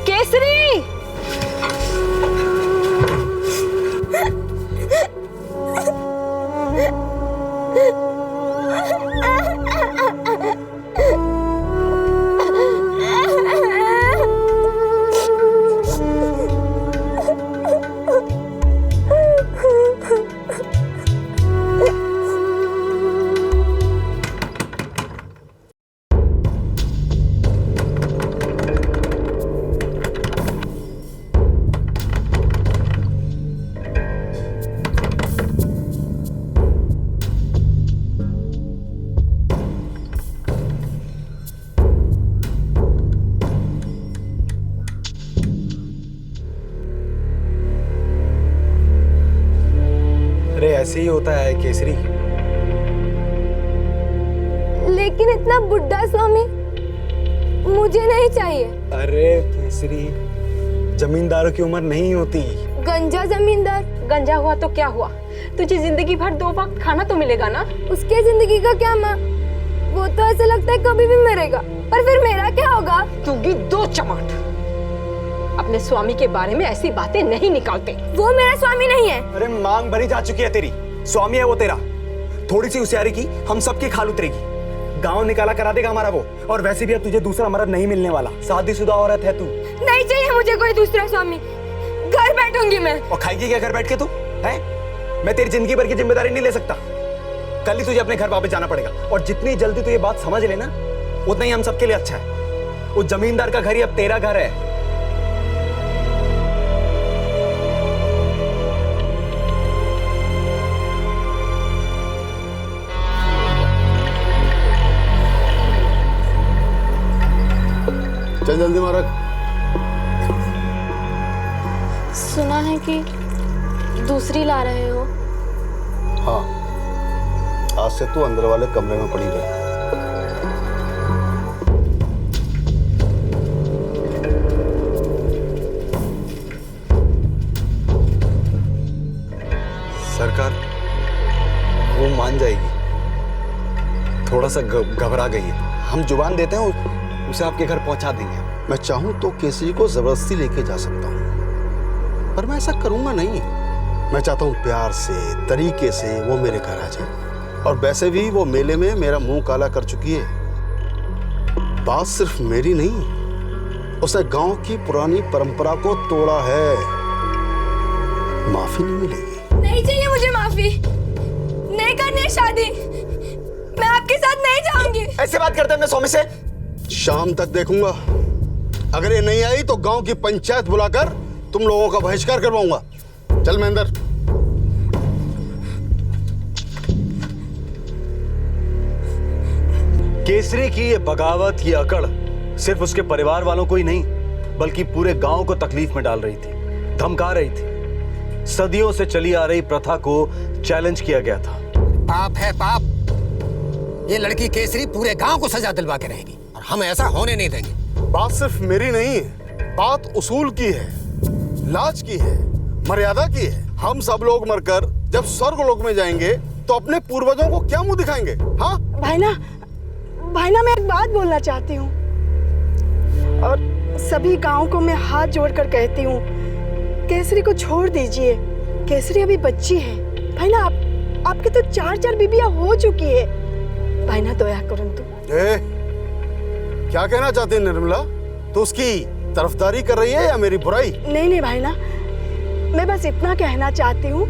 केसरी, ऐसे ही होता है केसरी। लेकिन इतना बुढ़ा स्वामी मुझे नहीं चाहिए। अरे केसरी, जमींदारों की उम्र नहीं होती। गंजा जमींदार। गंजा हुआ तो क्या हुआ? तुझे जिंदगी भर 2 वक्त खाना तो मिलेगा ना। उसके जिंदगी का क्या माँ? वो तो ऐसा लगता है कभी भी मरेगा, पर फिर मेरा क्या होगा? दूंगी 2 चमाट। अपने स्वामी के बारे में ऐसी बातें नहीं निकालते। वो मेरा स्वामी नहीं है। अरे मांग भरी जा चुकी है तेरी, स्वामी है वो तेरा। थोड़ी सी होशियारी की हम सबकी खाल उतरेगी। गांव निकाला करा देगा हमारा वो। और वैसे भी अब तुझे दूसरा मर्द नहीं मिलने वाला। शादीशुदा औरत है तू। नहीं चाहिए मुझे कोई दूसरा स्वामी। घर बैठूंगी मैं। और खाएगी क्या घर बैठ के तू? है? मैं तेरी जिंदगी भर की जिम्मेदारी नहीं ले सकता। कल ही तुझे अपने घर वापस जाना पड़ेगा। और जितनी जल्दी तू ये बात समझ लेना, उतना ही हम सबके लिए अच्छा है। उस जमींदार का घर ही अब तेरा घर है। चल जल्दी मारक। सुना है कि दूसरी ला रहे हो। हाँ, आज से तू अंदर वाले कमरे में पड़ी रहे। सरकार, वो मान जाएगी। थोड़ा सा घबरा गई है। हम जुबान देते हैं, उसे आपके घर पहुंचा देंगे। मैं चाहूं तो केसरी को जबरदस्ती लेके जा सकता हूं। पर मैं ऐसा करूंगा नहीं। मैं चाहता हूँ प्यार से, तरीके से वो मेरे घर आ जाए। और वैसे भी वो मेले में मेरा मुंह काला कर चुकी है। बात सिर्फ मेरी नहीं, उसने गांव की पुरानी परंपरा को तोड़ा है। माफी नहीं मिलेगी। नहीं चाहिए मुझे माफी, नहीं करनी है शादी, मैं आपके साथ नहीं जाऊंगी। ऐसे बात करते हैं स्वामी से? शाम तक देखूंगा, अगर ये नहीं आई तो गांव की पंचायत बुलाकर तुम लोगों का बहिष्कार करवाऊंगा। चल महेंद्र। केसरी की ये बगावत, ये अकड़ सिर्फ उसके परिवार वालों को ही नहीं बल्कि पूरे गांव को तकलीफ में डाल रही थी, धमका रही थी। सदियों से चली आ रही प्रथा को चैलेंज किया गया था। पाप है पाप। ये लड़की केसरी पूरे गांव को सजा दिलवा के रहेगी और हम ऐसा होने नहीं देंगे। बात सिर्फ मेरी नहीं है, बात उसूल की है, लाज की है, मर्यादा की है। हम सब लोग मरकर जब स्वर्गलोक में जाएंगे तो अपने पूर्वजों को क्या मुंह दिखाएंगे? हाँ भाईना मैं एक बात बोलना चाहती हूँ और सभी गांव को मैं हाथ जोड़कर कहती हूँ, केसरी को छोड़ दीजिए। केसरी अभी बच्ची है। भाईना आपके तो 4 बीबियां हो चुकी है। भाईना दया करो तो। क्या कहना चाहती है निर्मला? तो उसकी तरफदारी कर रही है या मेरी बुराई? नहीं भाईना, मैं बस इतना कहना चाहती हूँ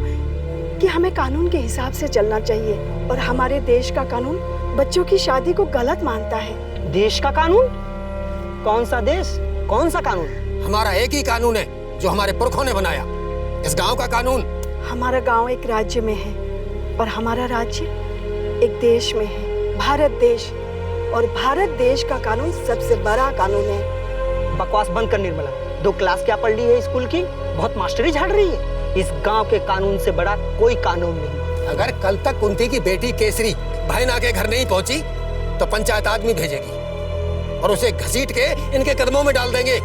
कि हमें कानून के हिसाब से चलना चाहिए और हमारे देश का कानून बच्चों की शादी को गलत मानता है। देश का कानून? कौन सा देश, कौन सा कानून? हमारा एक ही कानून है जो हमारे पुरखों ने बनाया। इस गांव का कानून। हमारा गांव एक राज्य में है और हमारा राज्य एक देश में है, भारत देश। और भारत देश का कानून सबसे बड़ा कानून है। बकवास बंद कर निर्मला। 2 क्लास क्या पढ़ ली है स्कूल की? बहुत मास्टरी झाड़ रही है। इस गांव के कानून से बड़ा कोई कानून नहीं। अगर कल तक कुंती की बेटी केसरी भाईना के घर नहीं पहुंची तो पंचायत आदमी भेजेगी और उसे घसीट के इनके कदमों में डाल देंगे।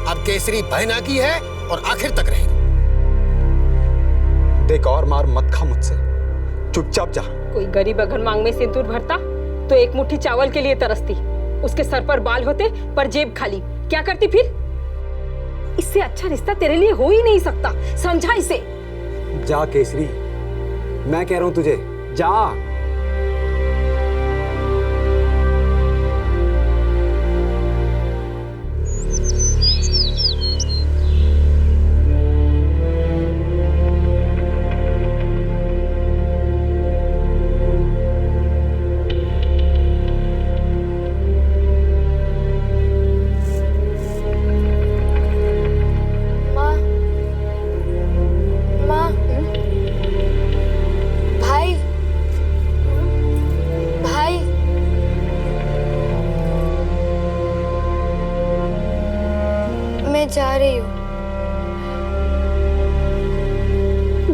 अब केसरी भाईना की है और आखिर तक रहेगी। देख और मार मत खा मुझसे, चुपचाप जा। कोई गरीब अगर मांग में सिंदूर भरता तो एक मुट्ठी चावल के लिए तरसती। उसके सर पर बाल होते पर जेब खाली, क्या करती फिर? इससे अच्छा रिश्ता तेरे लिए हो ही नहीं सकता, समझा इसे? जा केसरी, मैं कह रहा हूं तुझे, जा। जा रही हूँ।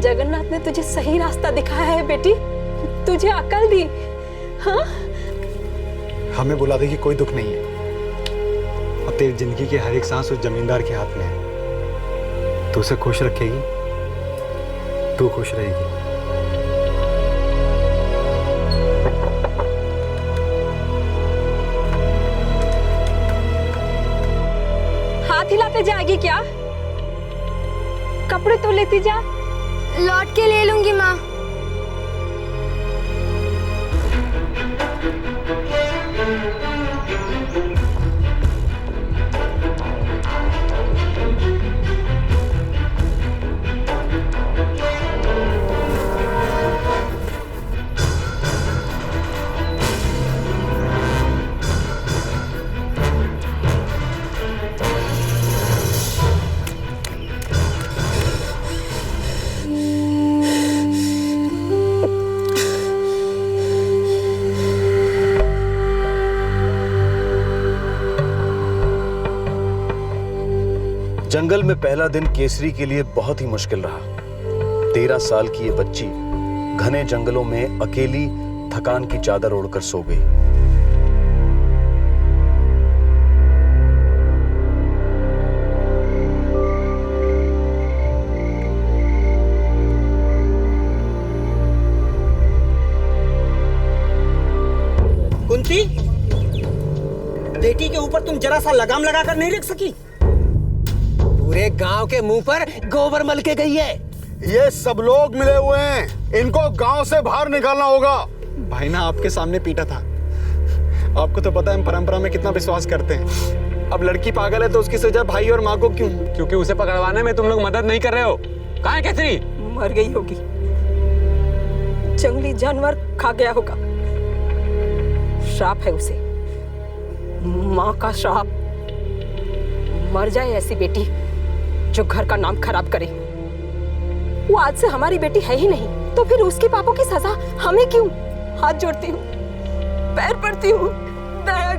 जगन्नाथ ने तुझे सही रास्ता दिखाया है बेटी, तुझे अकल दी। हाँ? हमें बुला दे कि कोई दुख नहीं है। अब तेरी जिंदगी की हर एक सांस उस जमींदार के हाथ में है। तू उसे खुश रखेगी, तू खुश रहेगी। हिलाते जाएगी क्या? कपड़े तो लेती जा। लौट के ले लूंगी माँ। जंगल में पहला दिन केसरी के लिए बहुत ही मुश्किल रहा। 13 साल की ये बच्ची घने जंगलों में अकेली थकान की चादर ओढ़कर सो गई। कुंती, बेटी के ऊपर तुम जरा सा लगाम लगाकर नहीं रख सकी? पूरे गांव के मुंह पर गोबर मल के गई है। ये सब लोग मिले हुए हैं, इनको गांव से बाहर निकालना होगा। भाई ना आपके सामने पीटा था। आपको तो पता है हम परंपरा में कितना विश्वास करते हैं। अब लड़की पागल है तो उसकी सजा भाई और माँ को क्यों? क्योंकि उसे पकड़वाने में तुम लोग मदद नहीं कर रहे हो। कहाँ है केसरी? मर गई होगी, जंगली जानवर खा गया होगा। श्राप है उसे, माँ का श्राप। मर जाए ऐसी बेटी जो घर का नाम खराब करे। वो आज से हमारी बेटी है ही नहीं, तो फिर उसके पापों की सजा हमें क्यों? हाथ जोड़ती हूँ, पैर पड़ती हूँ, दया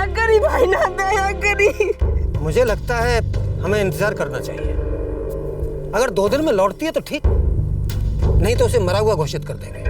करी भाई ना, दया करी। मुझे लगता है हमें इंतजार करना चाहिए। अगर 2 दिन में लौटती है तो ठीक, नहीं तो उसे मरा हुआ घोषित कर देंगे।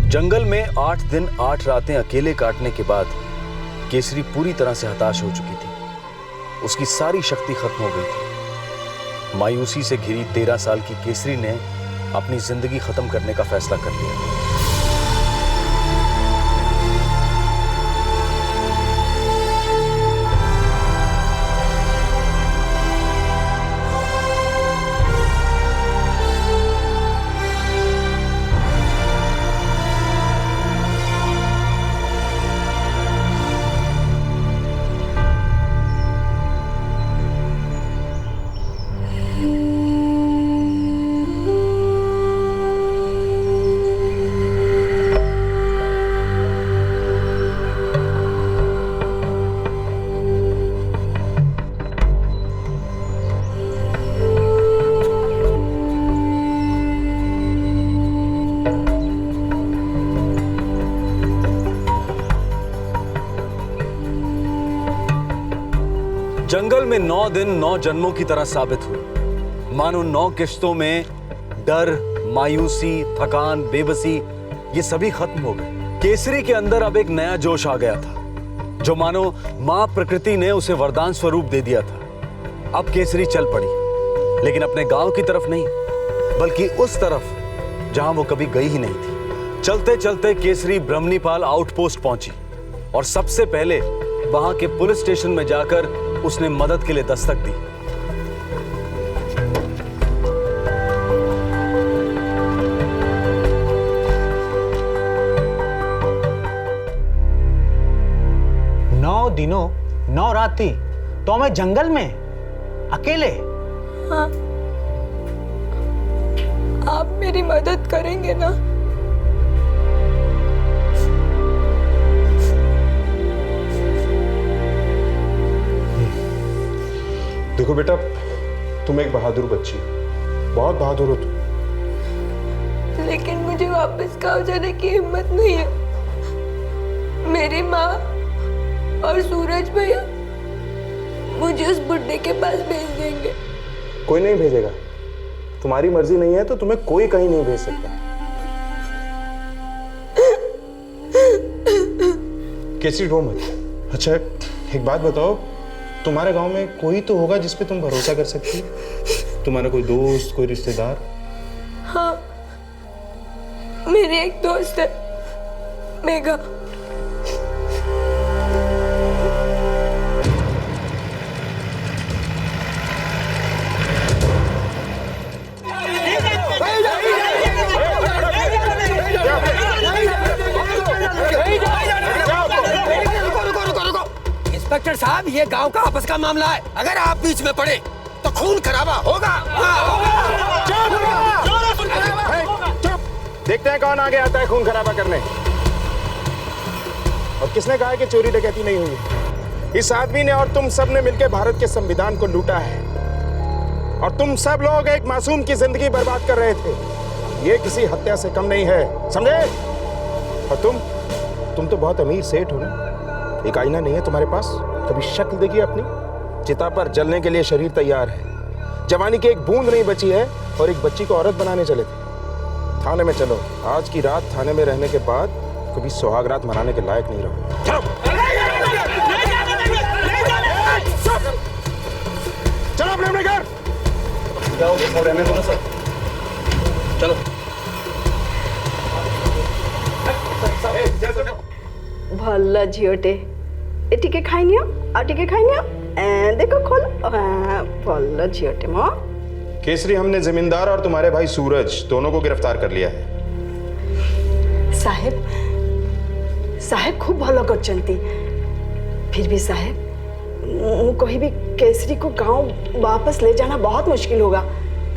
जंगल में 8 दिन 8 रातें अकेले काटने के बाद केसरी पूरी तरह से हताश हो चुकी थी। उसकी सारी शक्ति खत्म हो गई थी। मायूसी से घिरी 13 साल की केसरी ने अपनी जिंदगी खत्म करने का फैसला कर लिया। जंगल में 9 दिन 9 जन्मों की तरह साबित हुए। मानो 9 किश्तों में डर, मायूसी, थकान, बेबसी ये सभी खत्म हो गए। केसरी के अंदर अब एक नया जोश आ गया था, जो मानो मां प्रकृति ने उसे वरदान स्वरूप दे दिया था। अब केसरी चल पड़ी, लेकिन अपने गांव की तरफ नहीं, बल्कि उस तरफ जहां वो कभी गई ही नहीं थी। चलते चलते केसरी ब्रह्मनीपाल आउटपोस्ट पहुंची और सबसे पहले वहां के पुलिस स्टेशन में जाकर उसने मदद के लिए दस्तक दी। नौ दिनों 9 रातें तो मैं जंगल में अकेले। हाँ, आप मेरी मदद करेंगे ना? देखो बेटा, तुम एक बहादुर बच्ची हो, बहुत बहादुर हो तुम। लेकिन मुझे वापस गांव जाने की हिम्मत नहीं है। मेरी माँ और सूरज भैया मुझे उस बुड्ढे के पास भेज देंगे। कोई नहीं भेजेगा। तुम्हारी मर्जी नहीं है तो तुम्हें कोई कहीं नहीं भेज सकता। केसरी रो मत। अच्छा एक बात बताओ, तुम्हारे गांव में कोई तो होगा जिस पे तुम भरोसा कर सकती हो? तुम्हारा कोई दोस्त, कोई रिश्तेदार? हाँ, मेरी एक दोस्त है, मेघा। साहब ये गांव का आपस का मामला है, अगर आप बीच में पड़े तो खून खराबा होगा। देखते हैं कौन आगे आता है खून खराबा करने। और किसने कहा है कि चोरी डकैती नहीं हुई? इस आदमी ने और तुम सब ने मिलकर भारत के संविधान को लूटा है और तुम सब लोग एक मासूम की जिंदगी बर्बाद कर रहे थे। ये किसी हत्या से कम नहीं है, समझे? और तुम तो बहुत अमीर सेठ हो ना। एक आईना नहीं है तुम्हारे पास? कभी शक्ल देखिए अपनी। चिता पर जलने के लिए शरीर तैयार है, जवानी की एक बूंद नहीं बची है और एक बच्ची को औरत बनाने चले थे। थाने में चलो, आज की रात थाने में रहने के बाद कभी सुहाग रात मनाने के लायक नहीं रहो। चलो अपने अपने घर रहने दो ना सर। चलो भला झियोटे ए टिके खाइनियो आ टिके खाइनियो ए देखो खोल भला झियोटे मो। केसरी, हमने जमींदार और तुम्हारे भाई सूरज दोनों को गिरफ्तार कर लिया है। साहेब खूब भलो करचंती। फिर भी साहेब मु कहीं भी केसरी को गांव वापस ले जाना बहुत मुश्किल होगा,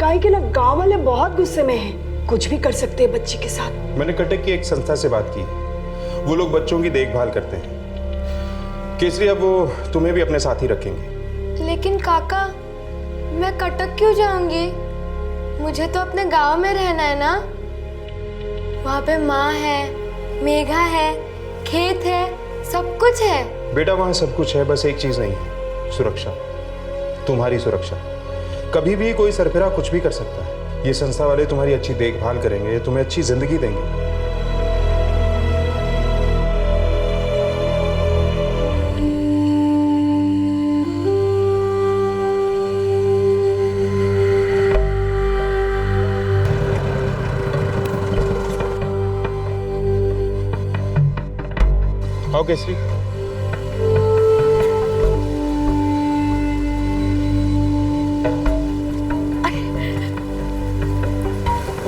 काहे कि ना गांव वाले बहुत गुस्से में हैं, कुछ भी कर सकते हैं बच्ची के साथ। मैंने कटक की एक संस्था से बात की, वो लोग बच्चों की देखभाल करते हैं। केसरी, अब वो तुम्हें भी अपने साथ ही रखेंगे। लेकिन काका, मैं कटक क्यों जाऊंगी? मुझे तो अपने गांव में रहना है ना। वहाँ पे माँ है, मेघा है, खेत है, सब कुछ है। बेटा वहाँ सब कुछ है, बस एक चीज नहीं है, सुरक्षा। तुम्हारी सुरक्षा। कभी भी कोई सरफिरा कुछ भी कर सकता है। ये संस्था वाले तुम्हारी अच्छी देखभाल करेंगे, तुम्हें अच्छी जिंदगी देंगे। आओ केसरी।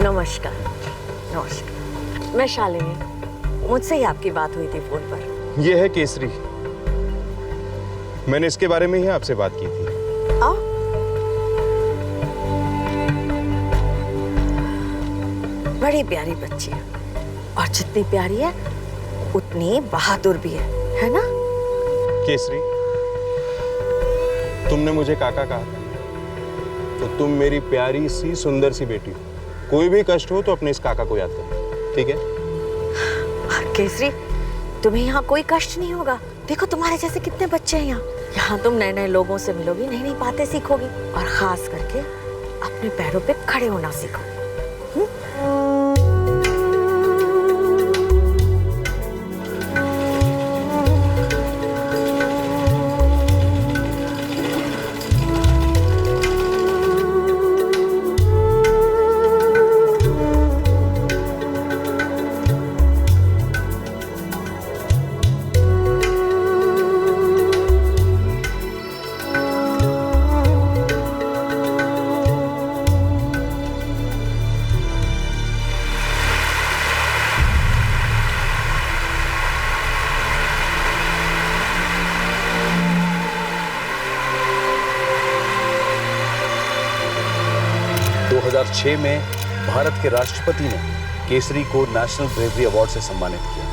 नमस्कार। नमस्कार, मैं शालिनी। मुझसे ही आपकी बात हुई थी फोन पर। ये है केसरी, मैंने इसके बारे में ही आपसे बात की थी। बड़ी प्यारी बच्ची है और जितनी प्यारी है उतनी बहादुर भी है ना? केसरी, तुमने मुझे काका कहा था, तो तुम मेरी प्यारी सी सुंदर सी बेटी हो। कोई भी कष्ट हो तो अपने इस काका को याद करो, ठीक है? केसरी, तुम्हें यहाँ कोई कष्ट नहीं होगा। देखो तुम्हारे जैसे कितने बच्चे हैं यहाँ तुम नए नए लोगों से मिलोगी, नई नई बातें सीखोगी और खास करके अपने पैरों पे खड़े होना सीखोगी। में भारत के राष्ट्रपति ने केसरी को नेशनल ब्रेवरी अवार्ड से सम्मानित किया।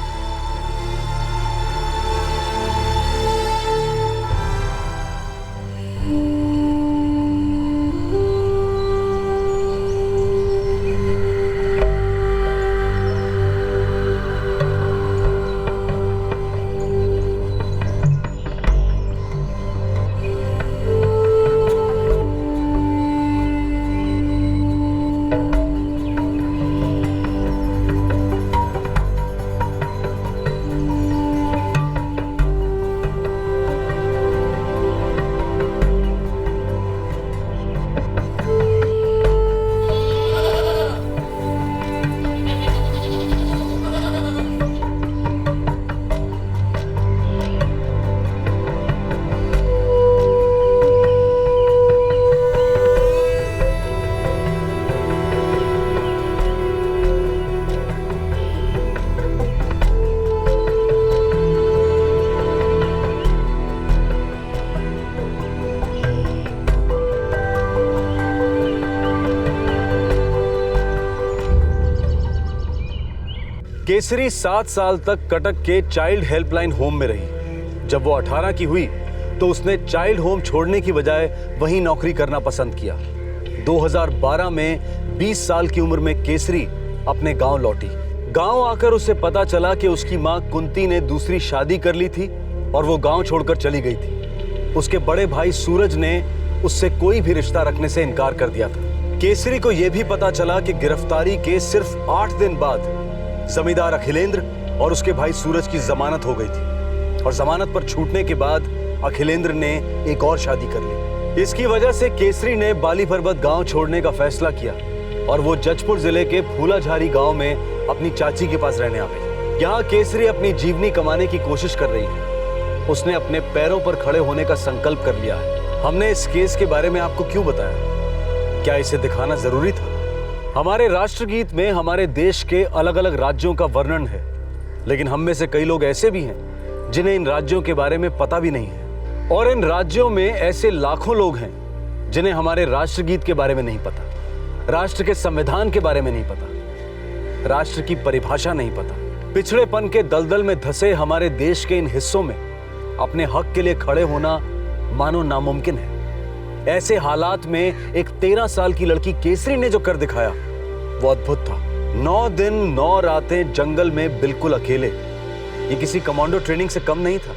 केसरी 7 साल तक कटक के चाइल्ड हेल्पलाइन होम में रही। जब वो 18 की हुई तो उसने चाइल्ड होम छोड़ने की बजाय वहीं नौकरी करना पसंद किया। 2012 में 20 साल की उम्र में केसरी अपने गांव लौटी। गांव आकर उसे पता चला कि उसकी मां कुंती ने दूसरी शादी कर ली थी और वो गांव छोड़कर चली गई थी। उसके बड़े भाई सूरज ने उससे कोई भी रिश्ता रखने से इनकार कर दिया था। केसरी को यह भी पता चला कि गिरफ्तारी के सिर्फ 8 दिन बाद जमींदार अखिलेंद्र और उसके भाई सूरज की जमानत हो गई थी और जमानत पर छूटने के बाद अखिलेंद्र ने एक और शादी कर ली। इसकी वजह से केसरी ने बाली पर्वत गांव छोड़ने का फैसला किया और वो जजपुर जिले के फूलाझारी गांव में अपनी चाची के पास रहने आ गई। यहाँ केसरी अपनी जीवनी कमाने की कोशिश कर रही है। उसने अपने पैरों पर खड़े होने का संकल्प कर लिया है। हमने इस केस के बारे में आपको क्यों बताया? क्या इसे दिखाना जरूरी था? हमारे राष्ट्रगीत में हमारे देश के अलग अलग राज्यों का वर्णन है, लेकिन हम में से कई लोग ऐसे भी हैं जिन्हें इन राज्यों के बारे में पता भी नहीं है। और इन राज्यों में ऐसे लाखों लोग हैं जिन्हें हमारे राष्ट्रगीत के बारे में नहीं पता, राष्ट्र के संविधान के बारे में नहीं पता, राष्ट्र की परिभाषा नहीं पता। पिछड़ेपन के दलदल में धंसे हमारे देश के इन हिस्सों में अपने हक के लिए खड़े होना मानो नामुमकिन है। ऐसे हालात में एक 13 साल की लड़की केसरी ने जो कर दिखाया वो अद्भुत था। 9 दिन 9 रातें जंगल में बिल्कुल अकेले, ये किसी कमांडो ट्रेनिंग से कम नहीं था।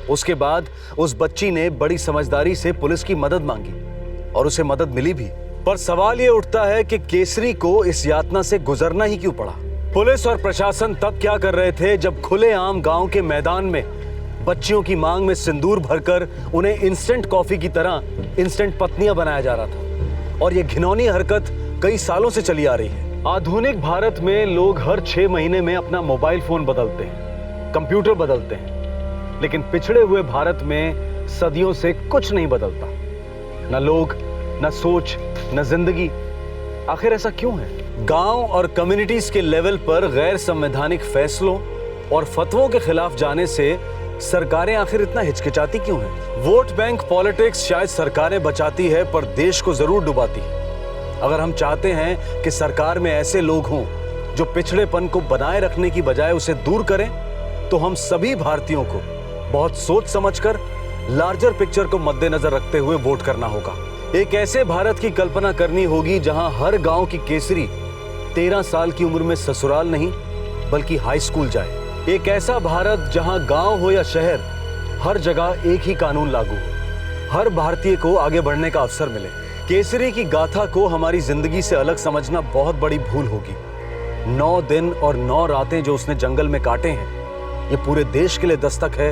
उसके बाद उस बच्ची ने बड़ी समझदारी से पुलिस की मदद मांगी और उसे मदद मिली भी। पर सवाल ये उठता है कि केसरी को इस यातना से गुजरना ही क्यों पड़ा? पुलिस और प्रशासन तब क्या कर रहे थे जब खुलेआम गांव के मैदान में बच्चियों की मांग में सिंदूर भरकर उन्हें इंस्टेंट कॉफी की तरह इंस्टेंट पत्नियां बनाया जा रहा था। और ये घिनौनी हरकत कई सालों से चली आ रही है। आधुनिक भारत में लोग हर 6 महीने में अपना मोबाइल फोन बदलते हैं, कंप्यूटर बदलते हैं, लेकिन पिछड़े हुए भारत में सदियों से कुछ नहीं बदलता। न लोग, न सोच, न जिंदगी। आखिर ऐसा क्यों है? गांव और कम्युनिटीज के लेवल पर गैर संवैधानिक फैसलों और फतवों के खिलाफ जाने से सरकारें आखिर इतना हिचकिचाती क्यों हैं? वोट बैंक पॉलिटिक्स शायद सरकारें बचाती है पर देश को जरूर डुबाती है। अगर हम चाहते हैं कि सरकार में ऐसे लोग हों जो पिछड़ेपन को बनाए रखने की बजाय उसे दूर करें, तो हम सभी भारतीयों को बहुत सोच समझकर लार्जर पिक्चर को मद्देनजर रखते हुए वोट करना होगा। एक ऐसे भारत की कल्पना करनी होगी जहां हर गांव की केसरी 13 साल की उम्र में ससुराल नहीं बल्कि हाई स्कूल जाए। एक ऐसा भारत जहां गांव हो या शहर, हर जगह एक ही कानून लागू हो, हर भारतीय को आगे बढ़ने का अवसर मिले। केसरी की गाथा को हमारी जिंदगी से अलग समझना बहुत बड़ी भूल होगी। 9 दिन और 9 रातें जो उसने जंगल में काटे हैं, ये पूरे देश के लिए दस्तक है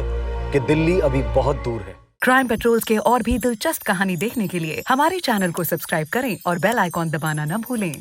कि दिल्ली अभी बहुत दूर है। क्राइम पेट्रोल्स के और भी दिलचस्प कहानी देखने के लिए हमारे चैनल को सब्सक्राइब करें और बेल आइकॉन दबाना न भूलें।